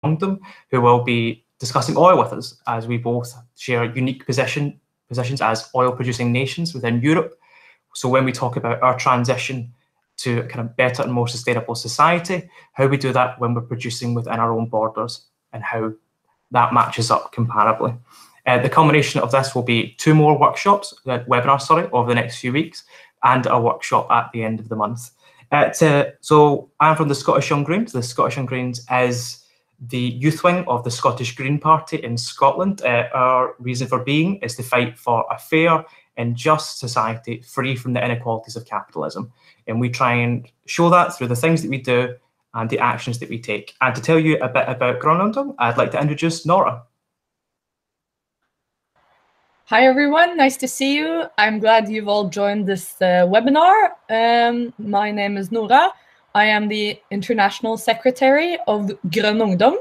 Ungdom, who will be discussing oil with us, as we both share unique positions as oil-producing nations within Europe. So when we talk about our transition to a kind of better and more sustainable society, how we do that when we're producing within our own borders, and how that matches up comparably. The culmination of this will be 2 more workshops, webinars, over the next few weeks, and a workshop at the end of the month. So I'm from the Scottish Young Greens. The Scottish Young Greens is the youth wing of the Scottish Green Party in Scotland. Our reason for being is to fight for a fair and just society free from the inequalities of capitalism. And we try and show that through the things that we do and the actions that we take. And to tell you a bit about Grønn Ungdom, I'd like to introduce Nora. Hi everyone, nice to see you. I'm glad you've all joined this webinar. My name is Nora. I am the International Secretary of Grønn Ungdom.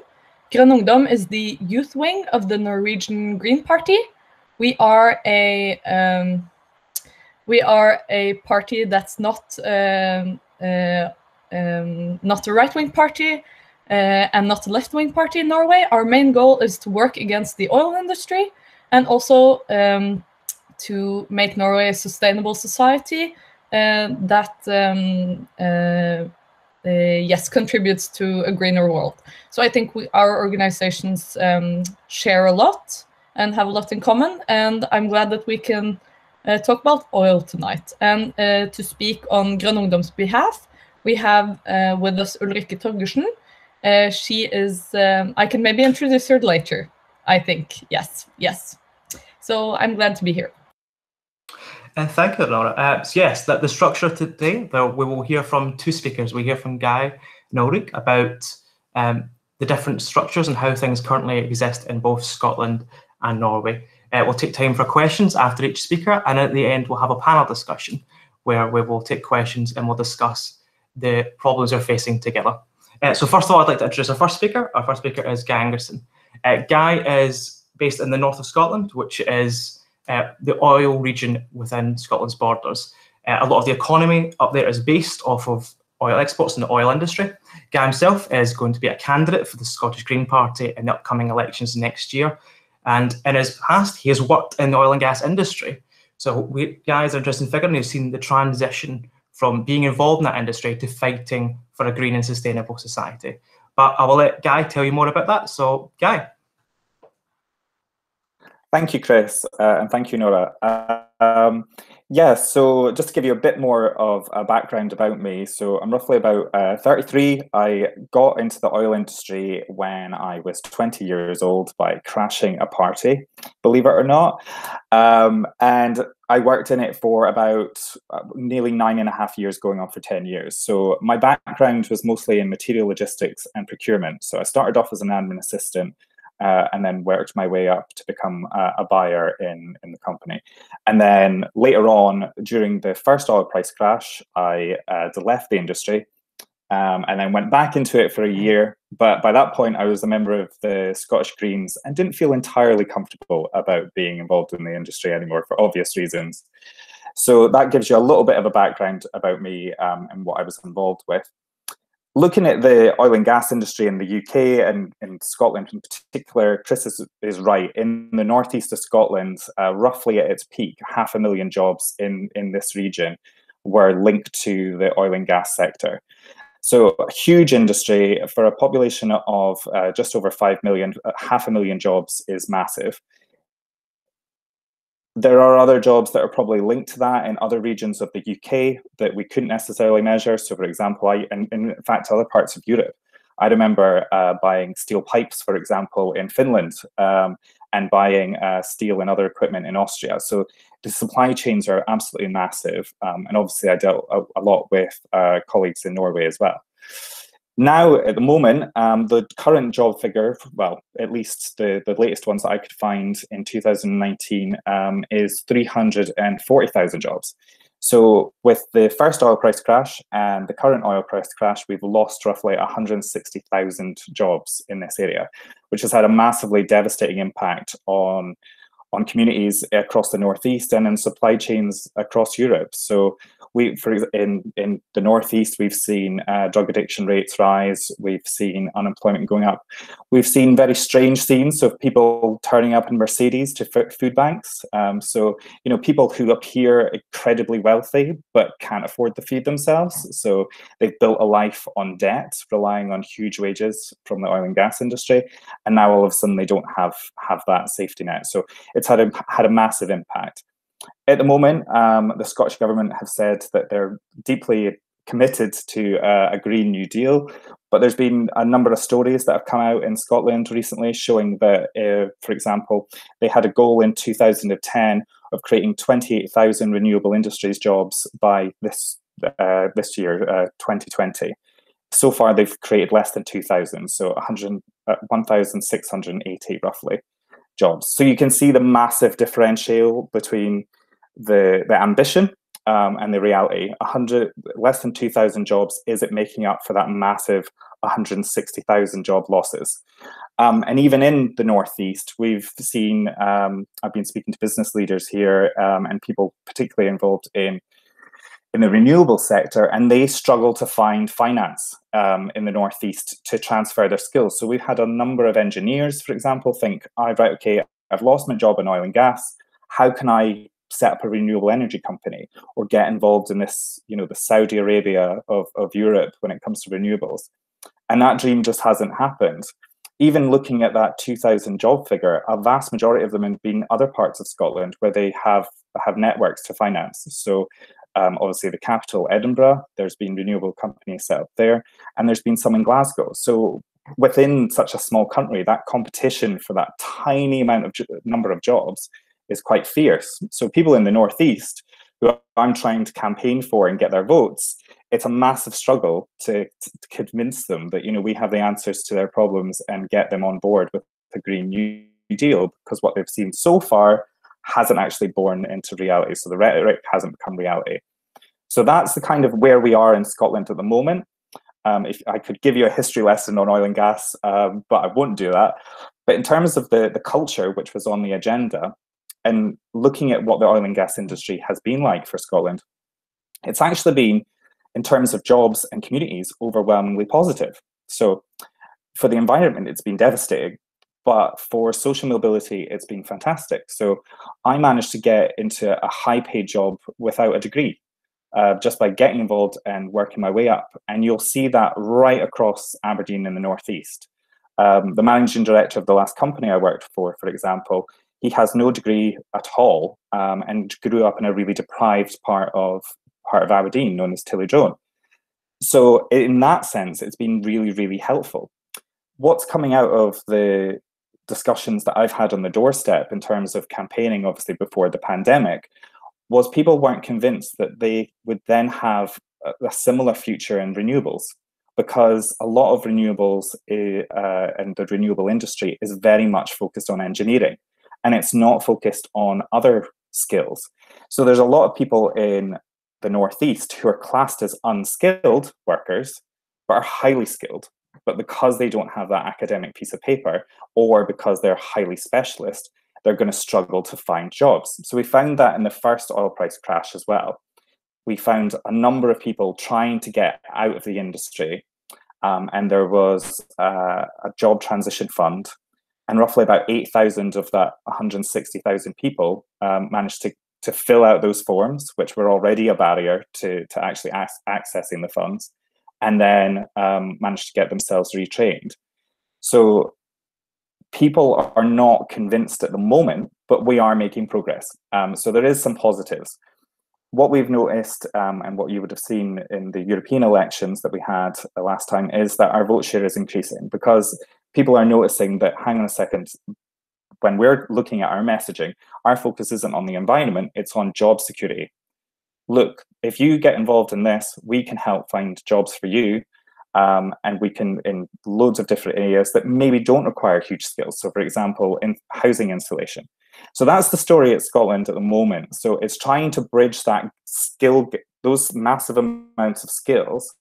Grønn Ungdom is the youth wing of the Norwegian Green Party. We are a party that's not a right-wing party and not a left-wing party in Norway. Our main goal is to work against the oil industry, and also to make Norway a sustainable society that contributes to a greener world. So I think our organizations share a lot and have a lot in common, and I'm glad that we can talk about oil tonight. And to speak on Grønn Ungdom's behalf, we have with us Ulrikke Torgersen. She is, I can maybe introduce her later, I think. Yes. So I'm glad to be here. Thank you, Laura. Yes, the structure today, we will hear from 2 speakers. We hear from Guy and Ulrikke about the different structures and how things currently exist in both Scotland and Norway. We'll take time for questions after each speaker, and at the end we'll have a panel discussion where we will take questions and we'll discuss the problems we're facing together. So first of all, I'd like to introduce our first speaker. Our first speaker is Guy Ingerson. Guy is based in the north of Scotland, which is the oil region within Scotland's borders. A lot of the economy up there is based off of oil exports and the oil industry. Guy himself is going to be a candidate for the Scottish Green Party in the upcoming elections next year. And in his past, he has worked in the oil and gas industry. So Guy is an interesting figure, and he's seen the transition from being involved in that industry to fighting for a green and sustainable society. But I will let Guy tell you more about that. So, Guy. Thank you, Chris, and thank you, Nora. So just to give you a bit more of a background about me, so I'm roughly about 33. I got into the oil industry when I was 20 years old by crashing a party, believe it or not. And I worked in it for about nearly 9.5 years, going on for 10 years. So my background was mostly in material logistics and procurement. So I started off as an admin assistant, and then worked my way up to become a buyer in the company. And then later on, during the first oil price crash, I left the industry and then went back into it for a year. But by that point, I was a member of the Scottish Greens and didn't feel entirely comfortable about being involved in the industry anymore for obvious reasons. So that gives you a little bit of a background about me and what I was involved with. Looking at the oil and gas industry in the UK and in Scotland in particular, Chris is right. In the northeast of Scotland, roughly at its peak, 500,000 jobs in this region were linked to the oil and gas sector. So a huge industry for a population of just over 5 million, 500,000 jobs is massive. There are other jobs that are probably linked to that in other regions of the UK that we couldn't necessarily measure. So, for example, and in fact, other parts of Europe. I remember buying steel pipes, for example, in Finland, and buying steel and other equipment in Austria. So the supply chains are absolutely massive. And obviously, I dealt a lot with colleagues in Norway as well. Now, at the moment, the current job figure, well, at least the latest ones that I could find in 2019 is 340,000 jobs. So with the first oil price crash and the current oil price crash, we've lost roughly 160,000 jobs in this area, which has had a massively devastating impact on on communities across the Northeast and in supply chains across Europe. So in the Northeast, we've seen drug addiction rates rise. We've seen unemployment going up. We've seen very strange scenes of people turning up in Mercedes to food banks. So, you know, people who appear incredibly wealthy but can't afford to feed themselves. So they've built a life on debt, relying on huge wages from the oil and gas industry. And now all of a sudden they don't have that safety net. So it's had a massive impact. At the moment, the Scottish Government have said that they're deeply committed to a Green New Deal, but there's been a number of stories that have come out in Scotland recently showing that, for example, they had a goal in 2010 of creating 28,000 renewable industries jobs by this year, 2020. So far, they've created less than 2,000, so 1,680 roughly jobs. So you can see the massive differential between the ambition and the reality. Less than 2,000 jobs, is it making up for that massive 160,000 job losses? And even in the Northeast, we've seen, I've been speaking to business leaders here and people particularly involved in the renewable sector, and they struggle to find finance in the Northeast to transfer their skills. So we've had a number of engineers, for example, think, right, okay, I've lost my job in oil and gas. How can I set up a renewable energy company or get involved in this, you know, the Saudi Arabia of Europe when it comes to renewables? And that dream just hasn't happened. Even looking at that 2,000 job figure, a vast majority of them have been other parts of Scotland where they have networks to finance. So obviously the capital, Edinburgh, there's been renewable companies set up there, and there's been some in Glasgow. So within such a small country, that competition for that tiny number of jobs is quite fierce. So people in the Northeast who I'm trying to campaign for and get their votes, it's a massive struggle to convince them that, you know, we have the answers to their problems and get them on board with the Green New Deal, because what they've seen so far hasn't actually borne into reality. So the rhetoric hasn't become reality. So that's the kind of where we are in Scotland at the moment. If I could give you a history lesson on oil and gas, but I won't do that. But in terms of the culture, which was on the agenda, and looking at what the oil and gas industry has been like for Scotland, it's actually been, in terms of jobs and communities, overwhelmingly positive. So for the environment, it's been devastating, but for social mobility, it's been fantastic. So I managed to get into a high-paid job without a degree, just by getting involved and working my way up. And you'll see that right across Aberdeen in the Northeast. The managing director of the last company I worked for example, he has no degree at all and grew up in a really deprived part of Aberdeen known as Tillydrone. So in that sense, it's been really, really helpful. What's coming out of the discussions that I've had on the doorstep in terms of campaigning, obviously before the pandemic, was people weren't convinced that they would then have a similar future in renewables, because a lot of renewables and the renewable industry is very much focused on engineering, and it's not focused on other skills. So there's a lot of people in the Northeast who are classed as unskilled workers, but are highly skilled. But because they don't have that academic piece of paper, or because they're highly specialist, they're going to struggle to find jobs. So we found that in the first oil price crash as well. We found a number of people trying to get out of the industry, and there was a job transition fund, and roughly about 8,000 of that 160,000 people managed to fill out those forms, which were already a barrier to actually accessing the funds, and then managed to get themselves retrained. So people are not convinced at the moment, but we are making progress. So there is some positives. What we've noticed, and what you would have seen in the European elections that we had the last time, is that our vote share is increasing, because people are noticing that, hang on a second, when we're looking at our messaging, our focus isn't on the environment, it's on job security. Look, if you get involved in this, we can help find jobs for you. And we can, in loads of different areas that maybe don't require huge skills. So for example, in housing installation. So that's the story at Scotland at the moment. So it's trying to bridge that skill, those massive amounts of skills,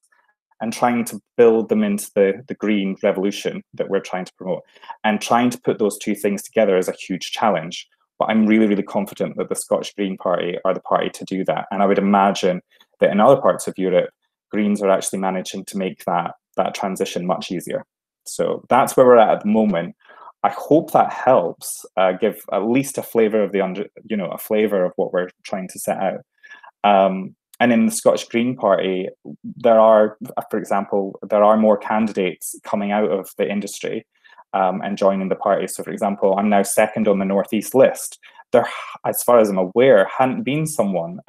and trying to build them into the green revolution that we're trying to promote. And trying to put those two things together is a huge challenge. But but I'm really, really confident that the Scottish Green Party are the party to do that. And I would imagine that in other parts of Europe, Greens are actually managing to make that transition much easier. So that's where we're at the moment. I hope that helps give at least a flavour of a flavour of what we're trying to set out. And in the Scottish Green Party, there are, for example, more candidates coming out of the industry and joining the party. So, for example, I'm now second on the Northeast list. There, as far as I'm aware, hadn't been someone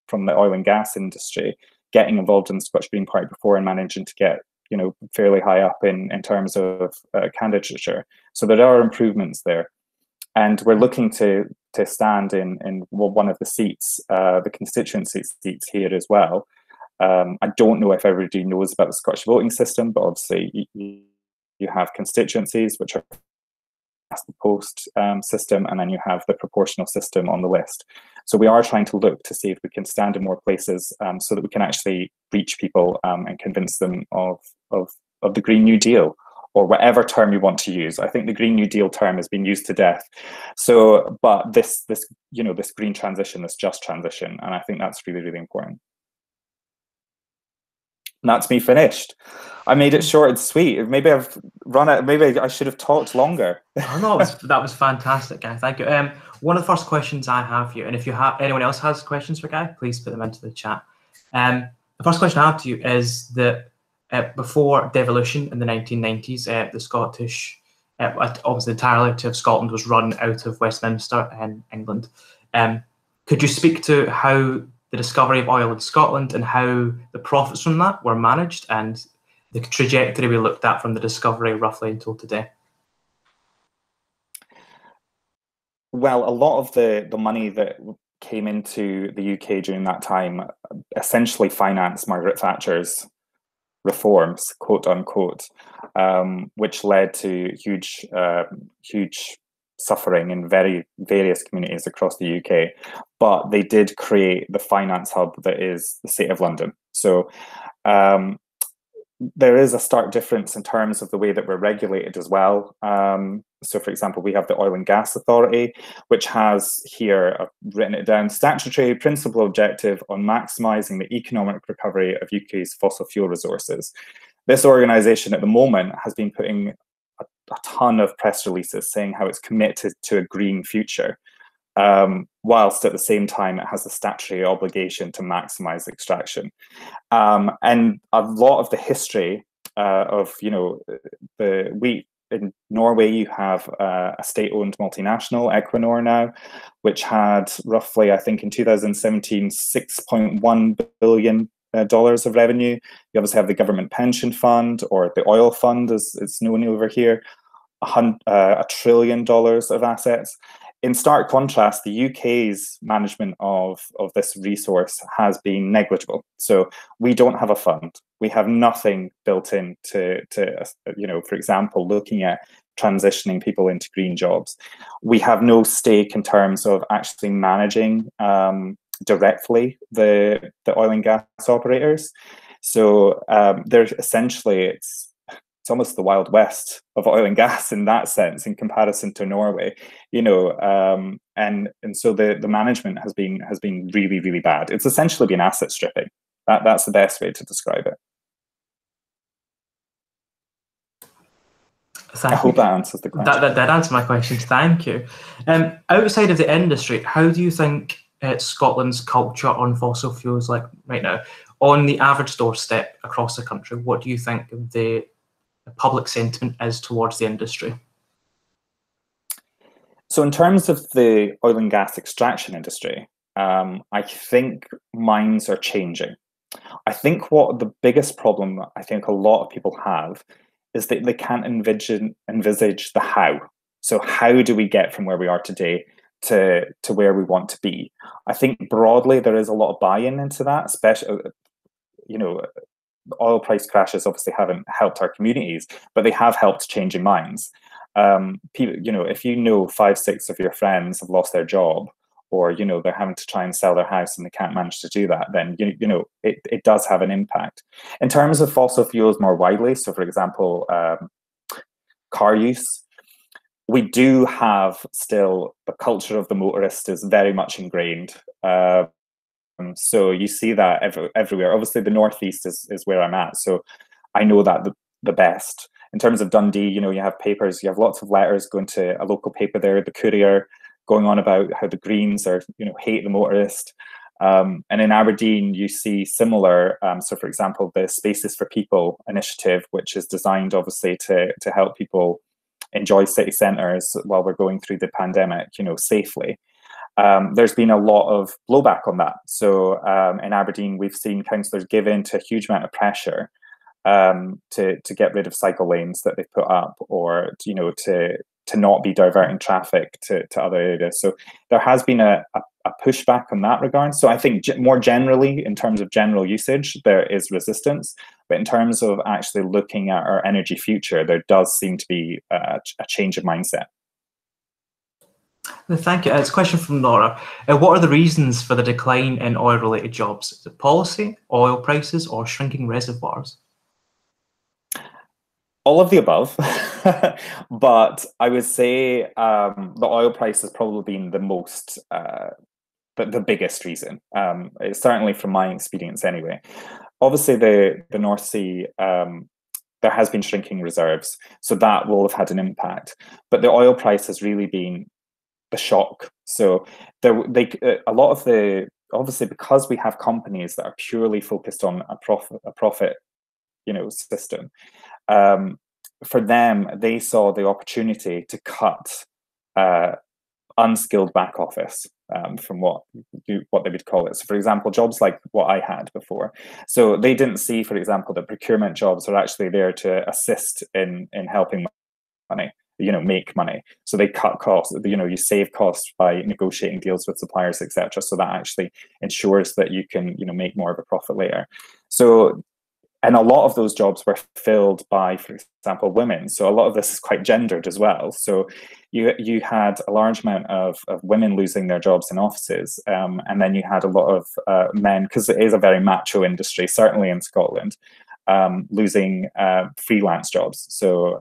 from the oil and gas industry getting involved in the Scottish Green Party before and managing to get, fairly high up in terms of candidature. So there are improvements there. And we're looking to stand in one of the seats, the constituency seats here as well. I don't know if everybody knows about the Scottish voting system, but obviously you have constituencies, which are the post system, and then you have the proportional system on the list. So we are trying to look to see if we can stand in more places so that we can actually reach people and convince them of the Green New Deal, or whatever term you want to use. I think the Green New Deal term has been used to death. So, but this green transition, this just transition, and I think that's really, really important. And that's me finished. I made it short and sweet. Maybe I've run it. Maybe I should have talked longer. Oh, no, that was fantastic, Guy. Thank you. One of the first questions I have here, and if anyone else has questions for Guy, please put them into the chat. The first question I have to you is that before devolution in the 1990s, the Scottish, obviously the entirety of Scotland was run out of Westminster in England. Could you speak to how the discovery of oil in Scotland and how the profits from that were managed and the trajectory we looked at from the discovery roughly until today? Well, a lot of the money that came into the UK during that time essentially financed Margaret Thatcher's reforms, quote unquote, which led to huge suffering in various communities across the UK. But they did create the finance hub that is the City of London. So there is a stark difference in terms of the way that we're regulated as well. So, for example, we have the Oil and Gas Authority, which has here, I've written it down, statutory principal objective on maximising the economic recovery of UK's fossil fuel resources. This organisation at the moment has been putting a ton of press releases saying how it's committed to a green future, whilst at the same time it has a statutory obligation to maximise extraction. And a lot of the history of, in Norway, you have a state-owned multinational, Equinor now, which had roughly, I think in 2017, $6.1 billion of revenue. You obviously have the government pension fund, or the oil fund as it's known over here, $1 trillion of assets. In stark contrast, the UK's management of this resource has been negligible. So we don't have a fund. We have nothing built in to for example, looking at transitioning people into green jobs. We have no stake in terms of actually managing directly the oil and gas operators. So there's essentially, it's almost the Wild West of oil and gas in that sense, in comparison to Norway, and so the management has been really, really bad. It's essentially been asset stripping. That's the best way to describe it. I hope that answers the question. That answers my questions. Thank you. Outside of the industry, how do you think Scotland's culture on fossil fuels, like right now, on the average doorstep across the country, what do you think the public sentiment is towards the industry? So in terms of the oil and gas extraction industry, I think minds are changing. I think what the biggest problem I think a lot of people have is that they can't envisage the how. So how do we get from where we are today to where we want to be? I think broadly there is a lot of buy-in into that, especially, oil price crashes obviously haven't helped our communities, but they have helped changing minds. People, if 5, 6 of your friends have lost their job, or they're having to try and sell their house and they can't manage to do that, then it does have an impact. In terms of fossil fuels more widely, so for example, car use, we do have still the culture of the motorist is very much ingrained. So you see that everywhere. Obviously, the Northeast is where I'm at, so I know that the best. In terms of Dundee, you know, you have papers, you have lots of letters going to a local paper there, the Courier, going on about how the Greens are, you know, hate the motorist. And in Aberdeen, you see similar. So, for example, the Spaces for People initiative, which is designed obviously to help people enjoy city centres while we're going through the pandemic, you know, safely. There's been a lot of blowback on that. So in Aberdeen, we've seen councillors give in to a huge amount of pressure to get rid of cycle lanes that they've put up, or you know, to not be diverting traffic to other areas. So there has been a pushback on that regard. So I think more generally, in terms of general usage, there is resistance. But in terms of actually looking at our energy future, there does seem to be a change of mindset. Thank you. It's a question from Laura. What are the reasons for the decline in oil-related jobs? Is it policy, oil prices, or shrinking reservoirs? All of the above, but I would say the oil price has probably been the most, the biggest reason. It's certainly from my experience anyway. Obviously, the North Sea, there has been shrinking reserves, so that will have had an impact. But the oil price has really been the shock. So a lot of the, obviously, because we have companies that are purely focused on a profit, you know, system. For them, they saw the opportunity to cut unskilled back office from what they would call it. So, for example, jobs like what I had before. So they didn't see, for example, that procurement jobs are actually there to assist in helping money, you know, make money. So they cut costs. You know, you save costs by negotiating deals with suppliers, etc. So that actually ensures that you can, you know, make more of a profit later. So. And a lot of those jobs were filled by, for example, women. So a lot of this is quite gendered as well. So you had a large amount of women losing their jobs in offices. And then you had a lot of men, because it is a very macho industry, certainly in Scotland, losing freelance jobs. So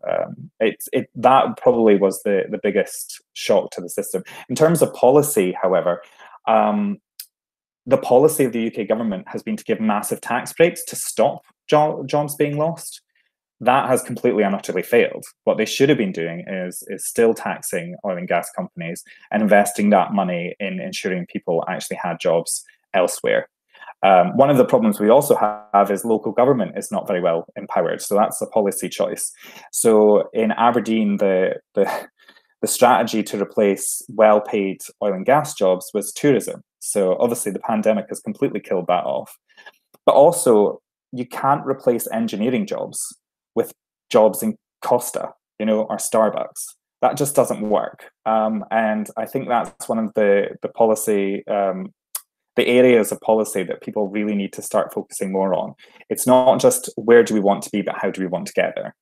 that probably was the biggest shock to the system. In terms of policy, however, the policy of the UK government has been to give massive tax breaks to stop jobs being lost. That has completely and utterly failed. What they should have been doing is still taxing oil and gas companies and investing that money in ensuring people actually had jobs elsewhere. One of the problems we also have is local government is not very well empowered. So that's a policy choice. So in Aberdeen, the strategy to replace well-paid oil and gas jobs was tourism. So obviously the pandemic has completely killed that off. But also, you can't replace engineering jobs with jobs in Costa, you know, or Starbucks. That just doesn't work. And I think that's one of the policy, the areas of policy that people really need to start focusing more on. It's not just where do we want to be, but how do we want to get there?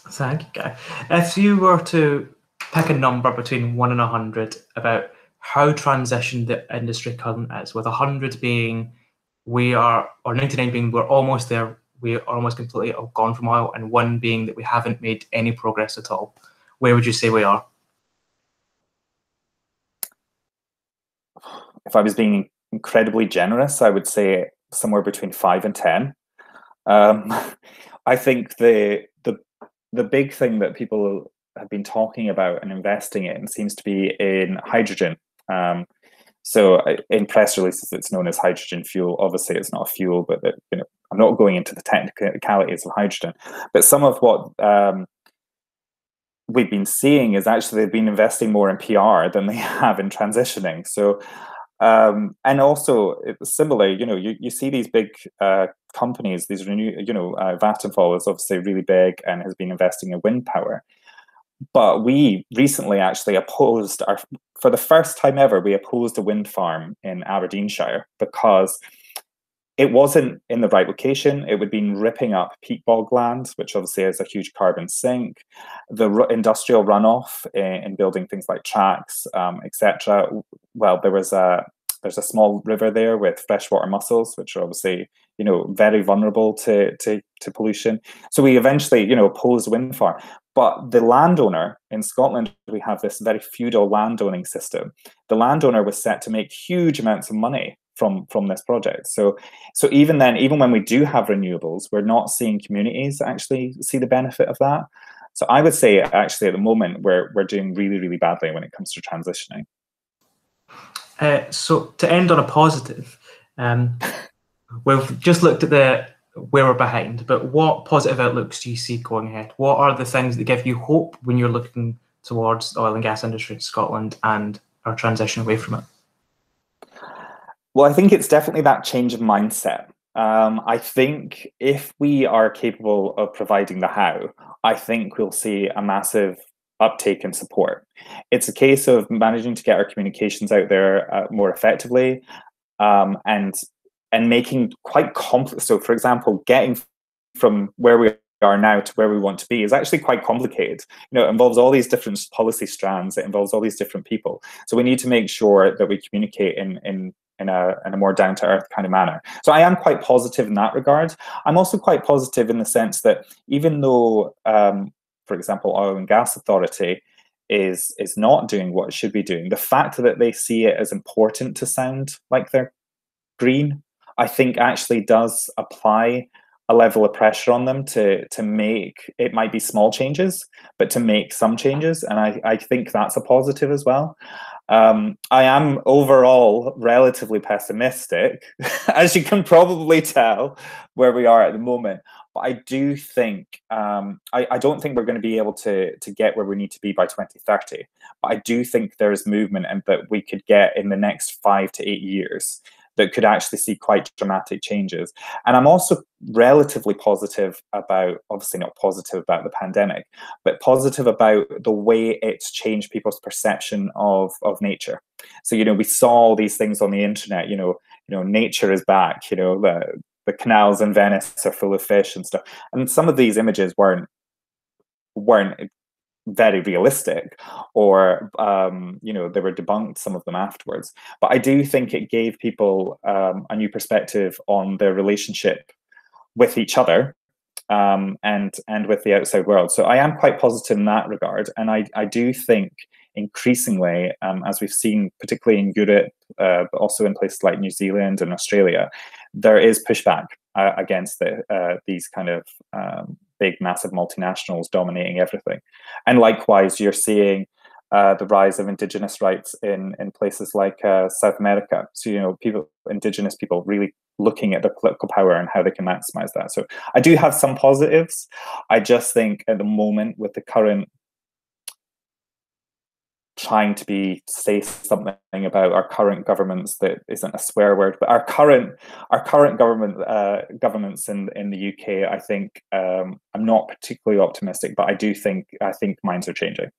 Thank you, Guy. If you were to pick a number between 1 and 100 about how transitioned the industry current is, with 100 being we are, or 99 being we're almost there, we are almost completely gone from oil, and 1 being that we haven't made any progress at all, where would you say we are? If I was being incredibly generous, I would say somewhere between 5 and 10. I think the big thing that people have been talking about and investing in seems to be in hydrogen. So in press releases, it's known as hydrogen fuel. Obviously, it's not a fuel, but you know, I'm not going into the technicalities of hydrogen. But some of what we've been seeing is actually they've been investing more in PR than they have in transitioning. So, and also similar, you know, you see these big companies, these Vattenfall is obviously really big and has been investing in wind power. But we recently actually opposed for the first time ever, we opposed a wind farm in Aberdeenshire because it wasn't in the right location. It would be ripping up peat bog land, which obviously has a huge carbon sink. The industrial runoff in building things like tracks, etc. Well, there was there's a small river there with freshwater mussels, which are obviously, you know, very vulnerable to pollution. So we eventually, you know, opposed wind farm. But the landowner in Scotland, we have this very feudal landowning system. The landowner was set to make huge amounts of money from this project. So even then, even when we do have renewables, we're not seeing communities actually see the benefit of that. So I would say actually at the moment we're doing really, really badly when it comes to transitioning. So to end on a positive, we've just looked at where we're behind, but what positive outlooks do you see going ahead? What are the things that give you hope when you're looking towards the oil and gas industry in Scotland and our transition away from it? Well, I think it's definitely that change of mindset. I think if we are capable of providing the how, I think we'll see a massive uptake and support. It's a case of managing to get our communications out there more effectively, and making quite complex. So, for example, getting from where we are now to where we want to be is actually quite complicated. You know, it involves all these different policy strands. It involves all these different people. So we need to make sure that we communicate in a more down-to-earth kind of manner. So I am quite positive in that regard. I'm also quite positive in the sense that even though, for example, Oil and Gas Authority is not doing what it should be doing, the fact that they see it as important to sound like they're green, I think actually does apply a level of pressure on them to make, it might be small changes, but to make some changes. And I think that's a positive as well. I am overall relatively pessimistic, as you can probably tell where we are at the moment. But I do think, I don't think we're going to be able to get where we need to be by 2030. But I do think there is movement and that we could get in the next 5 to 8 years that could actually see quite dramatic changes. And I'm also relatively positive about, obviously not positive about the pandemic, but positive about the way it's changed people's perception of nature. So, you know, we saw all these things on the internet, you know, nature is back, you know, the canals in Venice are full of fish and stuff. And some of these images weren't very realistic, or you know, they were debunked, some of them afterwards. But I do think it gave people a new perspective on their relationship with each other and with the outside world. So I am quite positive in that regard, and I do think increasingly, as we've seen, particularly in Europe, but also in places like New Zealand and Australia, there is pushback against these kind of big, massive multinationals dominating everything. And likewise, you're seeing the rise of indigenous rights in places like South America. So, you know, indigenous people really looking at their political power and how they can maximize that. So I do have some positives. I just think at the moment, with the current trying to say something about our current governments that isn't a swear word, but our current governments in the UK, I think I'm not particularly optimistic, but I think minds are changing.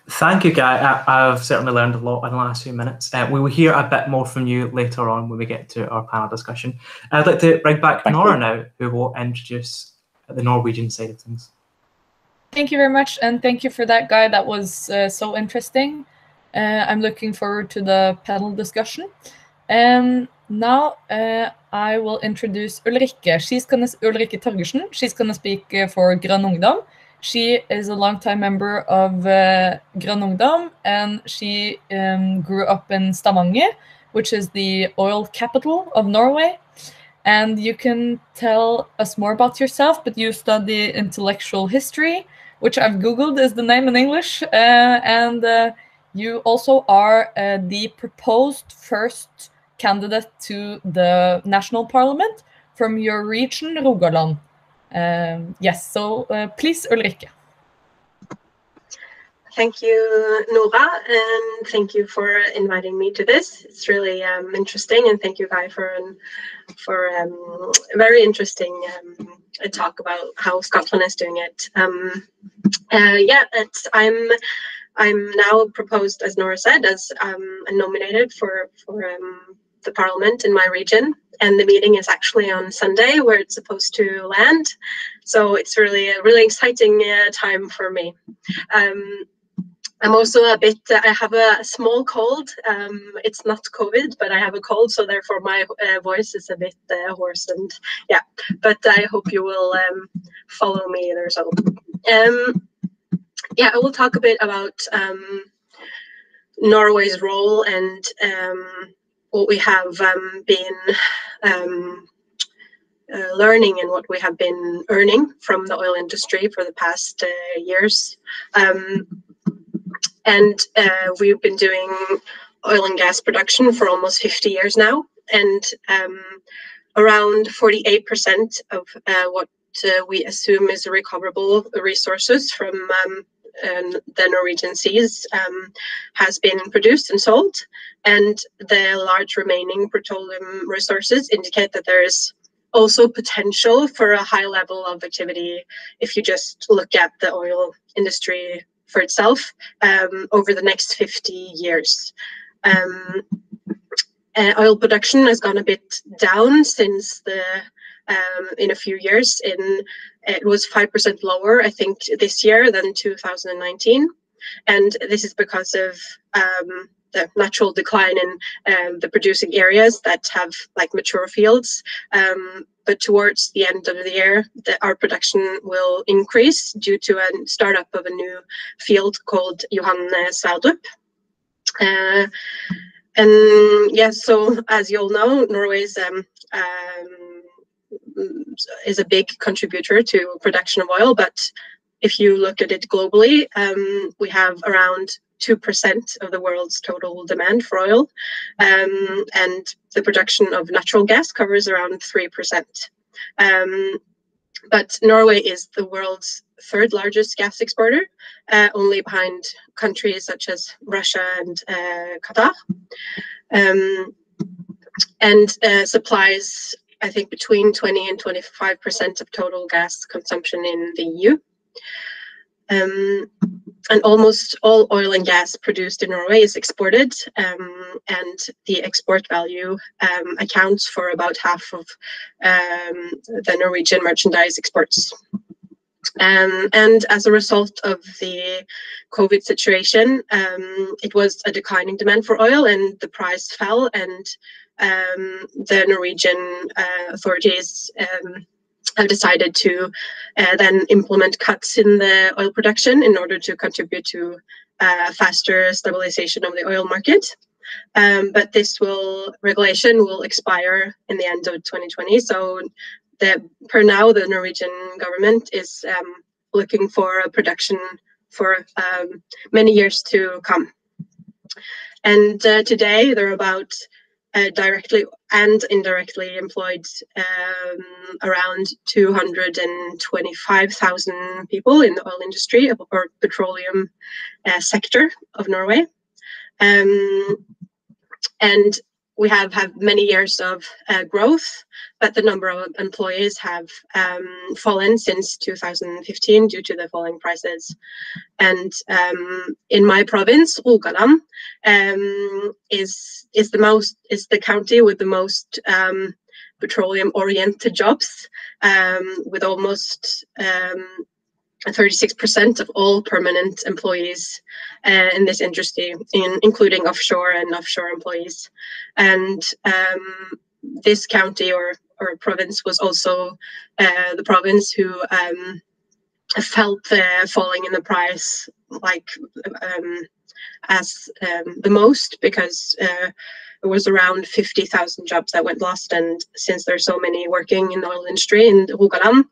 Thank you, Guy. I've certainly learned a lot in the last few minutes. We will hear a bit more from you later on when we get to our panel discussion. I'd like to bring back Nora now, who will introduce the Norwegian side of things. Thank you very much, and thank you for that, Guy. That was so interesting. I'm looking forward to the panel discussion. Now I will introduce Ulrikke. Ulrikke Torgersen. She's going to speak for Grønn Ungdom. She is a longtime member of Grønn Ungdom, and she grew up in Stavanger, which is the oil capital of Norway. And you can tell us more about yourself, but you study intellectual history, which I've Googled is the name in English. And you also are the proposed first candidate to the national parliament from your region, Rogaland. Yes, so please, Ulrikke. Thank you, Nora, and thank you for inviting me to this. It's really interesting, and thank you, Guy, for a very interesting talk about how Scotland is doing it. I'm now proposed, as Nora said, as nominated for the parliament in my region, and the meeting is actually on Sunday, where it's supposed to land. So it's really a really exciting time for me. I'm also a bit, I have a small cold. It's not COVID, but I have a cold, so therefore my voice is a bit hoarse, and yeah, but I hope you will follow me there. So yeah, I will talk a bit about Norway's role and what we have been learning and what we have been earning from the oil industry for the past years. And we've been doing oil and gas production for almost 50 years now, and around 48% of what we assume is recoverable resources from the Norwegian seas has been produced and sold, and the large remaining petroleum resources indicate that there is also potential for a high level of activity if you just look at the oil industry for itself over the next 50 years. Oil production has gone a bit down since in a few years. It was 5% lower, I think, this year than 2019, and this is because of the natural decline in the producing areas that have like mature fields. But towards the end of the year, our production will increase due to a startup of a new field called Johan Sverdrup. And yeah, so as you all know, Norway is a big contributor to production of oil, but if you look at it globally, we have around 2% of the world's total demand for oil, and the production of natural gas covers around 3%. But Norway is the world's third largest gas exporter, only behind countries such as Russia and Qatar, and supplies, I think, between 20 and 25% of total gas consumption in the EU. And almost all oil and gas produced in Norway is exported, and the export value accounts for about half of the Norwegian merchandise exports. And as a result of the COVID situation, it was a declining demand for oil, and the price fell, and the Norwegian authorities have decided to then implement cuts in the oil production in order to contribute to faster stabilization of the oil market. But this regulation will expire in the end of 2020. So per now, the Norwegian government is looking for a production for many years to come. And today, there are about directly and indirectly employed around 225,000 people in the oil industry or petroleum sector of Norway. And we have had many years of growth, but the number of employees have fallen since 2015 due to the falling prices. And in my province, Rogaland, is the county with the most petroleum-oriented jobs, with almost 36% of all permanent employees in this industry, including offshore and offshore employees. And this county or province was also the province who felt the falling in the price as the most, because it was around 50,000 jobs that went lost. And since there's so many working in the oil industry in Rogaland,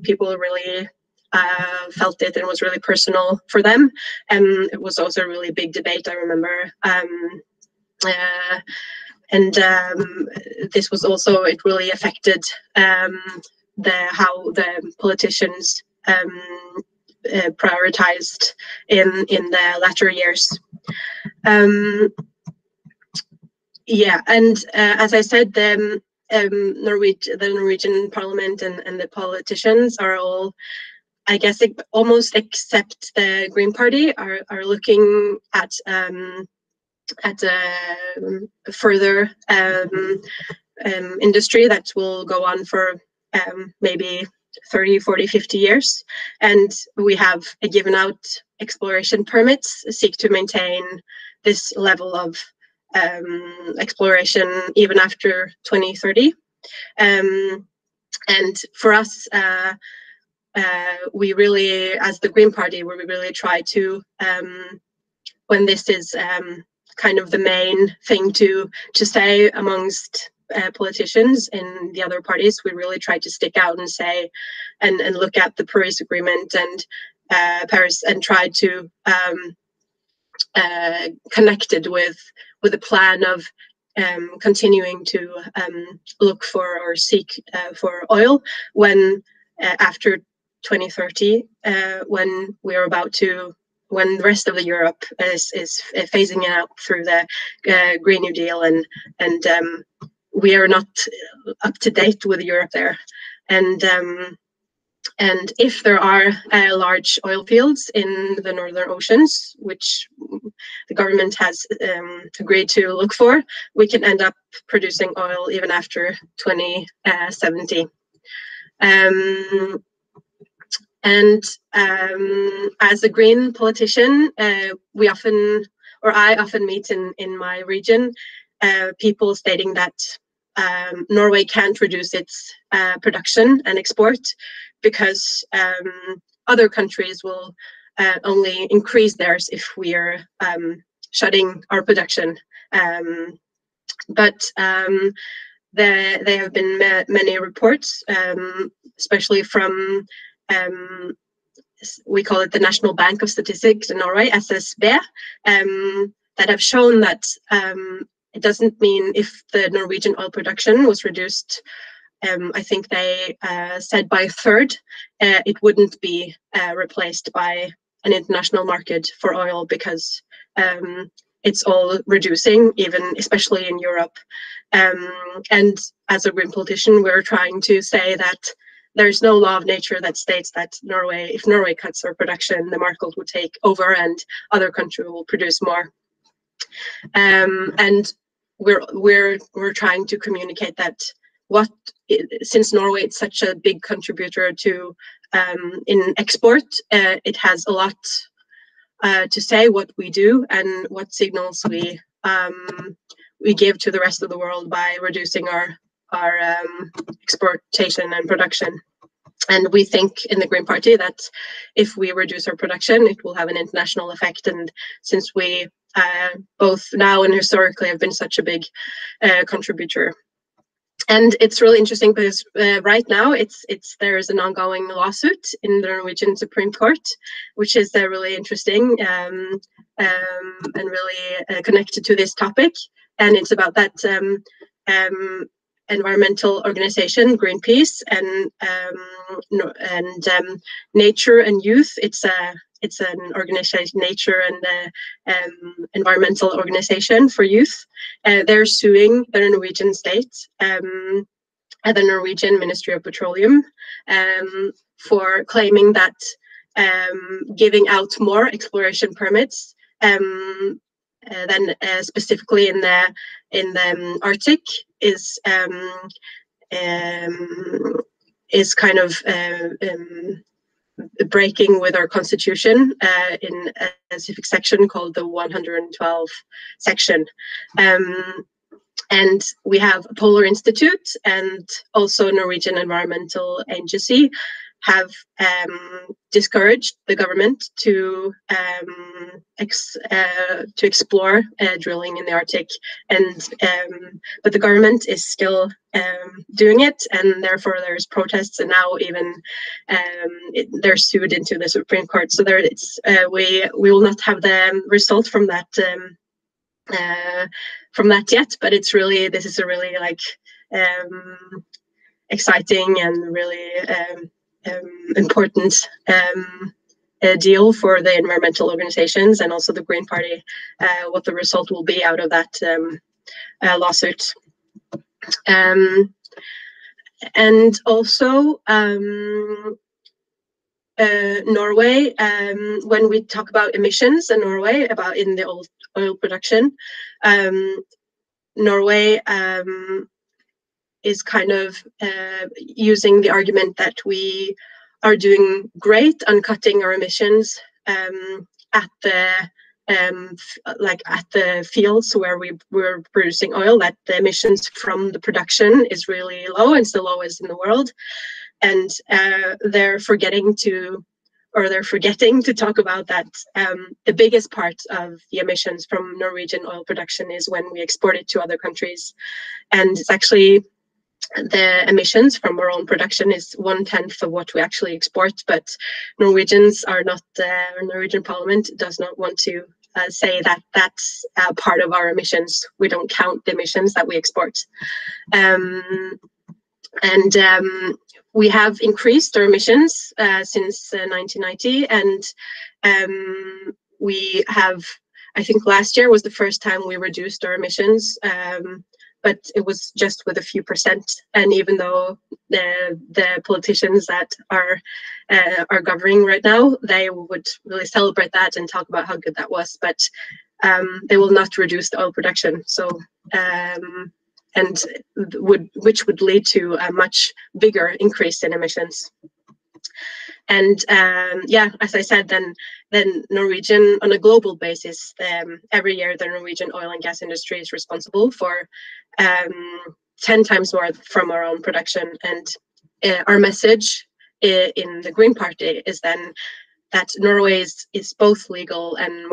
people really felt it, and it was really personal for them. And it was also a really big debate, I remember. This was also, it really affected how the politicians prioritized in the latter years. Yeah, and as I said, the Norwegian Parliament and the politicians are all, I guess, almost except the Green Party, are looking at further industry that will go on for maybe 30, 40, 50 years. And we have given out exploration permits, seek to maintain this level of exploration even after 2030. And for us, we really, as the Green Party, we really try to, when this is kind of the main thing to say amongst politicians in the other parties, we really try to stick out and say, and look at the Paris Agreement and Paris, and try to connect it with a plan of continuing to look for or seek for oil when after 2030, when we're about to, when the rest of the Europe is phasing out through the Green New Deal, and we are not up to date with Europe there. And if there are large oil fields in the northern oceans, which the government has agreed to look for, we can end up producing oil even after 2070. And as a green politician, we often, or I often meet in my region, people stating that Norway can't reduce its production and export because other countries will only increase theirs if we are shutting our production. But there have been many reports, especially from we call it the National Bank of Statistics in Norway, SSB, that have shown that it doesn't mean if the Norwegian oil production was reduced, I think they said by a third, it wouldn't be replaced by an international market for oil, because it's all reducing, even especially in Europe. And as a green politician, we're trying to say that there's no law of nature that states that Norway, if Norway cuts their production, the market will take over and other countries will produce more. And we're trying to communicate that since Norway is such a big contributor to in export, it has a lot to say what we do and what signals we give to the rest of the world by reducing our exportation and production. And we think in the Green Party that if we reduce our production, it will have an international effect. And since we both now and historically have been such a big contributor. And it's really interesting because right now there is an ongoing lawsuit in the Norwegian Supreme Court, which is really interesting and really connected to this topic. And it's about that environmental organization, Greenpeace, and Nature and Youth. It's an organization, nature and environmental organization for youth. They're suing the Norwegian state and the Norwegian Ministry of Petroleum for claiming that giving out more exploration permits than specifically in the Arctic is kind of breaking with our constitution in a specific section called the 112 section. And we have a Polar Institute and also Norwegian Environmental Agency have discouraged the government to explore drilling in the Arctic, and but the government is still doing it, and therefore there's protests, and now even they're sued into the Supreme Court. So we will not have the result from that yet, but this is a really like exciting and really important deal for the environmental organizations and also the Green Party, what the result will be out of that lawsuit. And also Norway, when we talk about emissions in Norway, about in the oil production, Norway is kind of using the argument that we are doing great on cutting our emissions at the fields where we're producing oil, that the emissions from the production is really low. It's the lowest in the world. And they're forgetting to talk about that the biggest part of the emissions from Norwegian oil production is when we export it to other countries. And it's actually the emissions from our own production is 1/10 of what we actually export, but Norwegians are not, Norwegian Parliament does not want to say that that's part of our emissions. We don't count the emissions that we export. We have increased our emissions since 1990, and we have, I think last year was the first time we reduced our emissions, but it was just with a few percent. And even though the politicians that are governing right now, they would really celebrate that and talk about how good that was, but they will not reduce the oil production. So which would lead to a much bigger increase in emissions. And yeah, as I said, then Norwegian, on a global basis, every year the Norwegian oil and gas industry is responsible for 10 times more from our own production. And our message in the Green Party is then that Norway is both legal and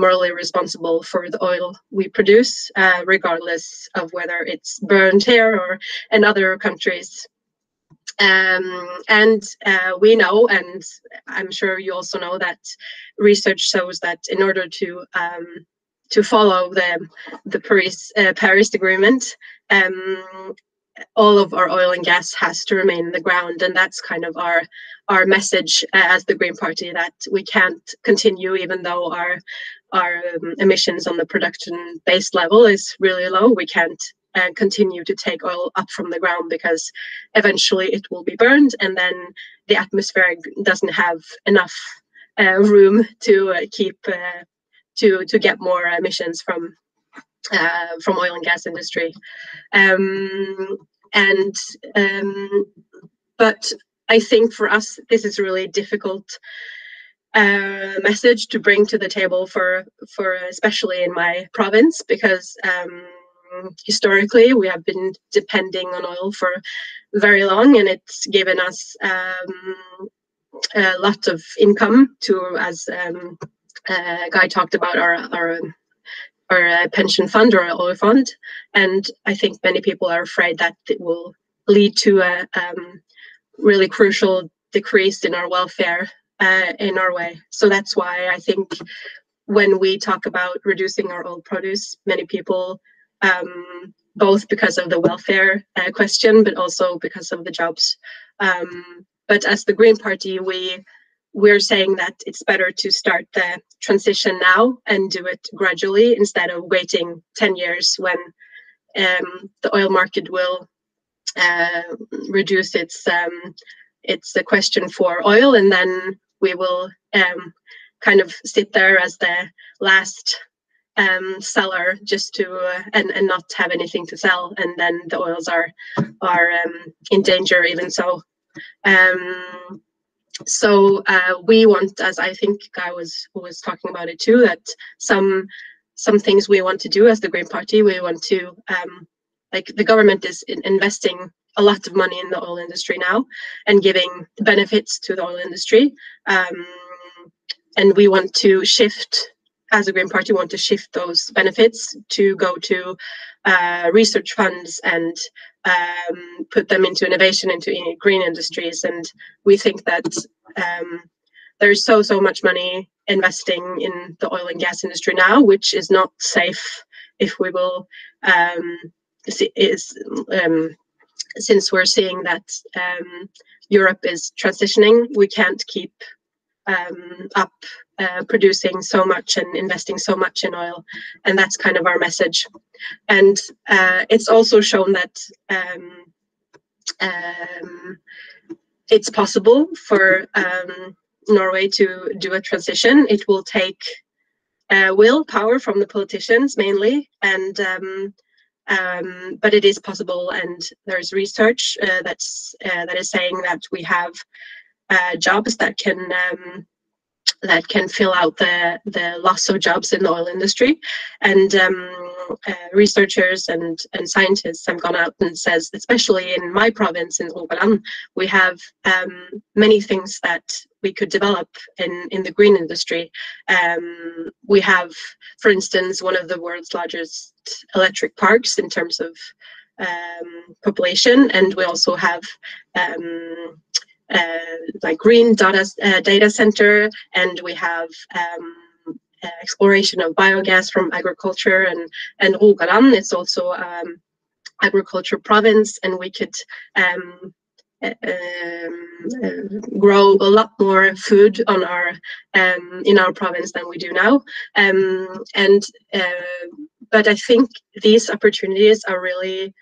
morally responsible for the oil we produce, regardless of whether it's burned here or in other countries. We know, and I'm sure you also know, that research shows that in order to follow the Paris Agreement, all of our oil and gas has to remain in the ground, and that's kind of our message as the Green Party, that we can't continue, even though our emissions on the production-based level is really low. We can't continue to take oil up from the ground, because eventually it will be burned, and then the atmosphere doesn't have enough room to keep to get more emissions from oil and gas industry. But I think for us, this is a really difficult message to bring to the table for especially in my province, because historically we have been depending on oil for very long, and it's given us a lot of income to, as Guy talked about, our pension fund or oil fund. And I think many people are afraid that it will lead to a really crucial decrease in our welfare in Norway. So that's why I think when we talk about reducing our oil produce, many people, both because of the welfare question, but also because of the jobs. But as the Green Party, we're saying that it's better to start the transition now and do it gradually, instead of waiting 10 years when the oil market will reduce its question for oil, and then we will kind of sit there as the last seller, just to and not have anything to sell, and then the oils are in danger even so. So we want, as I think Guy was talking about it too, that some things we want to do as the Green Party, we want to like, the government is investing a lot of money in the oil industry now and giving benefits to the oil industry, and we want to shift, as a Green Party, want to shift those benefits to go to research funds and put them into innovation, into green industries. And we think that there's so much money investing in the oil and gas industry now, which is not safe if we will, since we're seeing that Europe is transitioning, we can't keep up producing so much and investing so much in oil. And that's kind of our message. And it's also shown that it's possible for Norway to do a transition. It will take willpower from the politicians mainly, and but it is possible, and there's research that is saying that we have jobs that can fill out the loss of jobs in the oil industry. And researchers and scientists have gone out and says, especially in my province in Rogaland, we have many things that we could develop in the green industry. We have, for instance, one of the world's largest electric parks in terms of population, and we also have like green data center, and we have exploration of biogas from agriculture, and Rogaland is also agriculture province, and we could grow a lot more food on our in our province than we do now. But I think these opportunities are really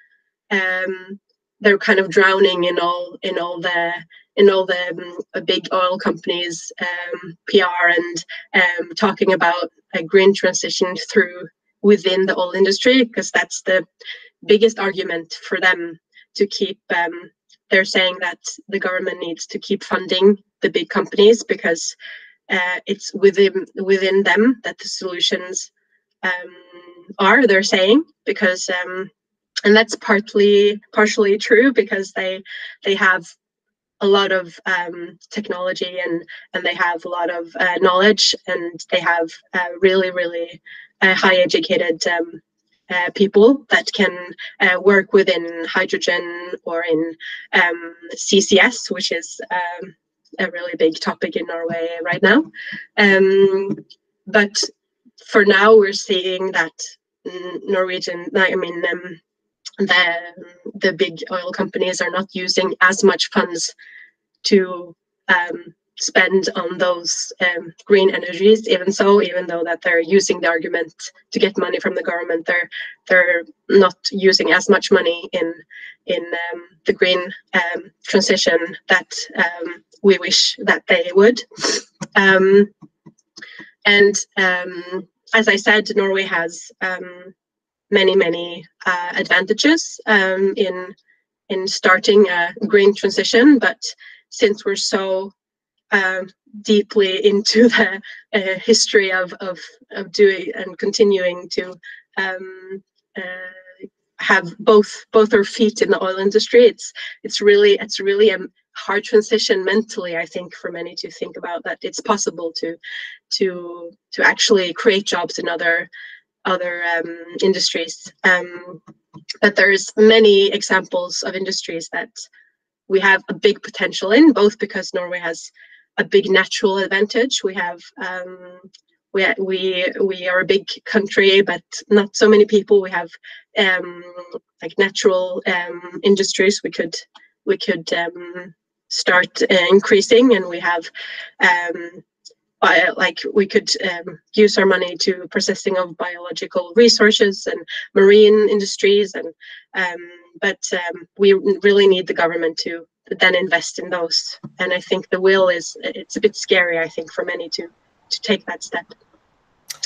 they're kind of drowning in all the big oil companies PR and talking about a green transition within the oil industry, because that's the biggest argument for them to keep. They're saying that the government needs to keep funding the big companies because it's within them that the solutions are. They're saying because and that's partially true, because they have a lot of technology and they have a lot of knowledge, and they have really high educated people that can work within hydrogen or in CCS, which is a really big topic in Norway right now. But for now, we're seeing that the big oil companies are not using as much funds to spend on those green energies. Even though that they're using the argument to get money from the government, they're not using as much money in the green transition that we wish that they would. As I said, Norway has many advantages in starting a green transition, but since we're so deeply into the history of doing and continuing to have both our feet in the oil industry, it's really a hard transition mentally, I think, for many to think about that it's possible to actually create jobs in other industries. But there's many examples of industries that we have a big potential in, both because Norway has a big natural advantage. We have we are a big country, but not so many people. We have like natural industries we could start increasing, and we have we could use our money to processing of biological resources and marine industries, and but we really need the government to then invest in those. And I think the will it's a bit scary, I think, for many to take that step.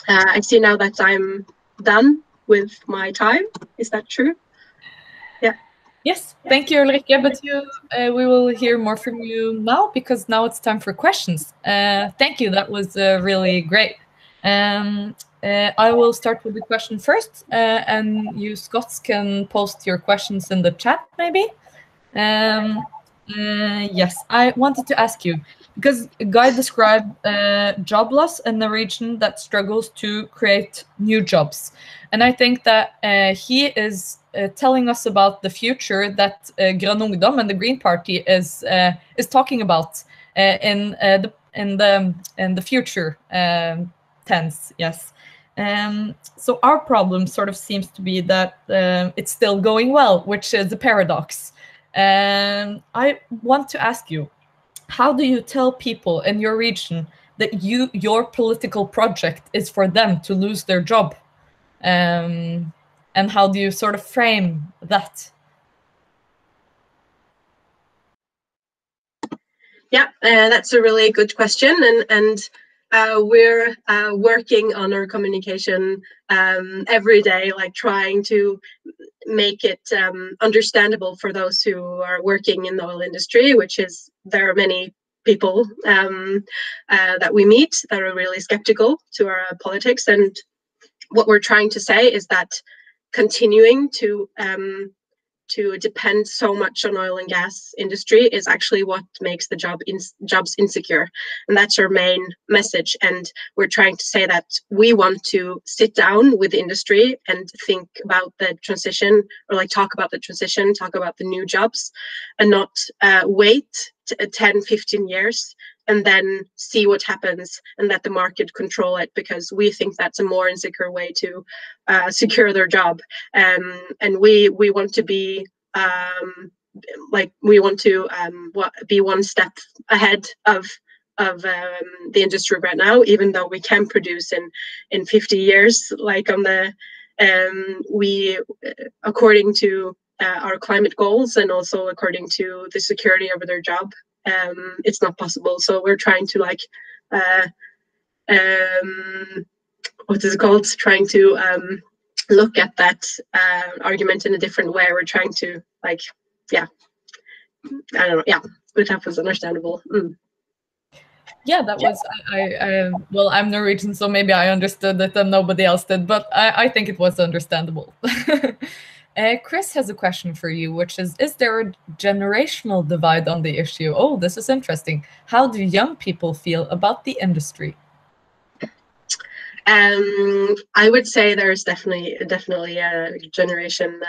I see now that I'm done with my time. Is that true? Yeah. Yes, thank you, Ulrikke, but we will hear more from you now, because now it's time for questions. Thank you, that was really great. I will start with the question first, and you Scots can post your questions in the chat, maybe. Yes, I wanted to ask you, because Guy described job loss in the region that struggles to create new jobs. And I think that he is telling us about the future that Grønn Ungdom and the Green Party is talking about in the future tense. Yes. So our problem sort of seems to be that it's still going well, which is a paradox. I want to ask you, how do you tell people in your region that your political project is for them to lose their job? And how do you sort of frame that? Yeah, that's a really good question, and we're working on our communication every day, like trying to make it understandable for those who are working in the oil industry, which is there are many people that we meet that are really skeptical to our politics. And what we're trying to say is that continuing to depend so much on oil and gas industry is actually what makes the jobs insecure. And that's our main message. And we're trying to say that we want to sit down with the industry and think about the transition, or like talk about the transition, talk about the new jobs, and not wait 10, 15 years and then see what happens and let the market control it, because we think that's a more insecure way to secure their job. And we want to be be one step ahead of the industry right now, even though we can produce in 50 years, like on the according to our climate goals, and also according to the security over their job, it's not possible. So we're trying to like what is it called? Trying to look at that argument in a different way. We're trying to like, yeah, I don't know, yeah, that was understandable. Yeah, that was, well, I'm Norwegian, so maybe I understood it and nobody else did, but I think it was understandable. Chris has a question for you, which is there a generational divide on the issue? Oh, this is interesting. How do young people feel about the industry? I would say there's definitely a generation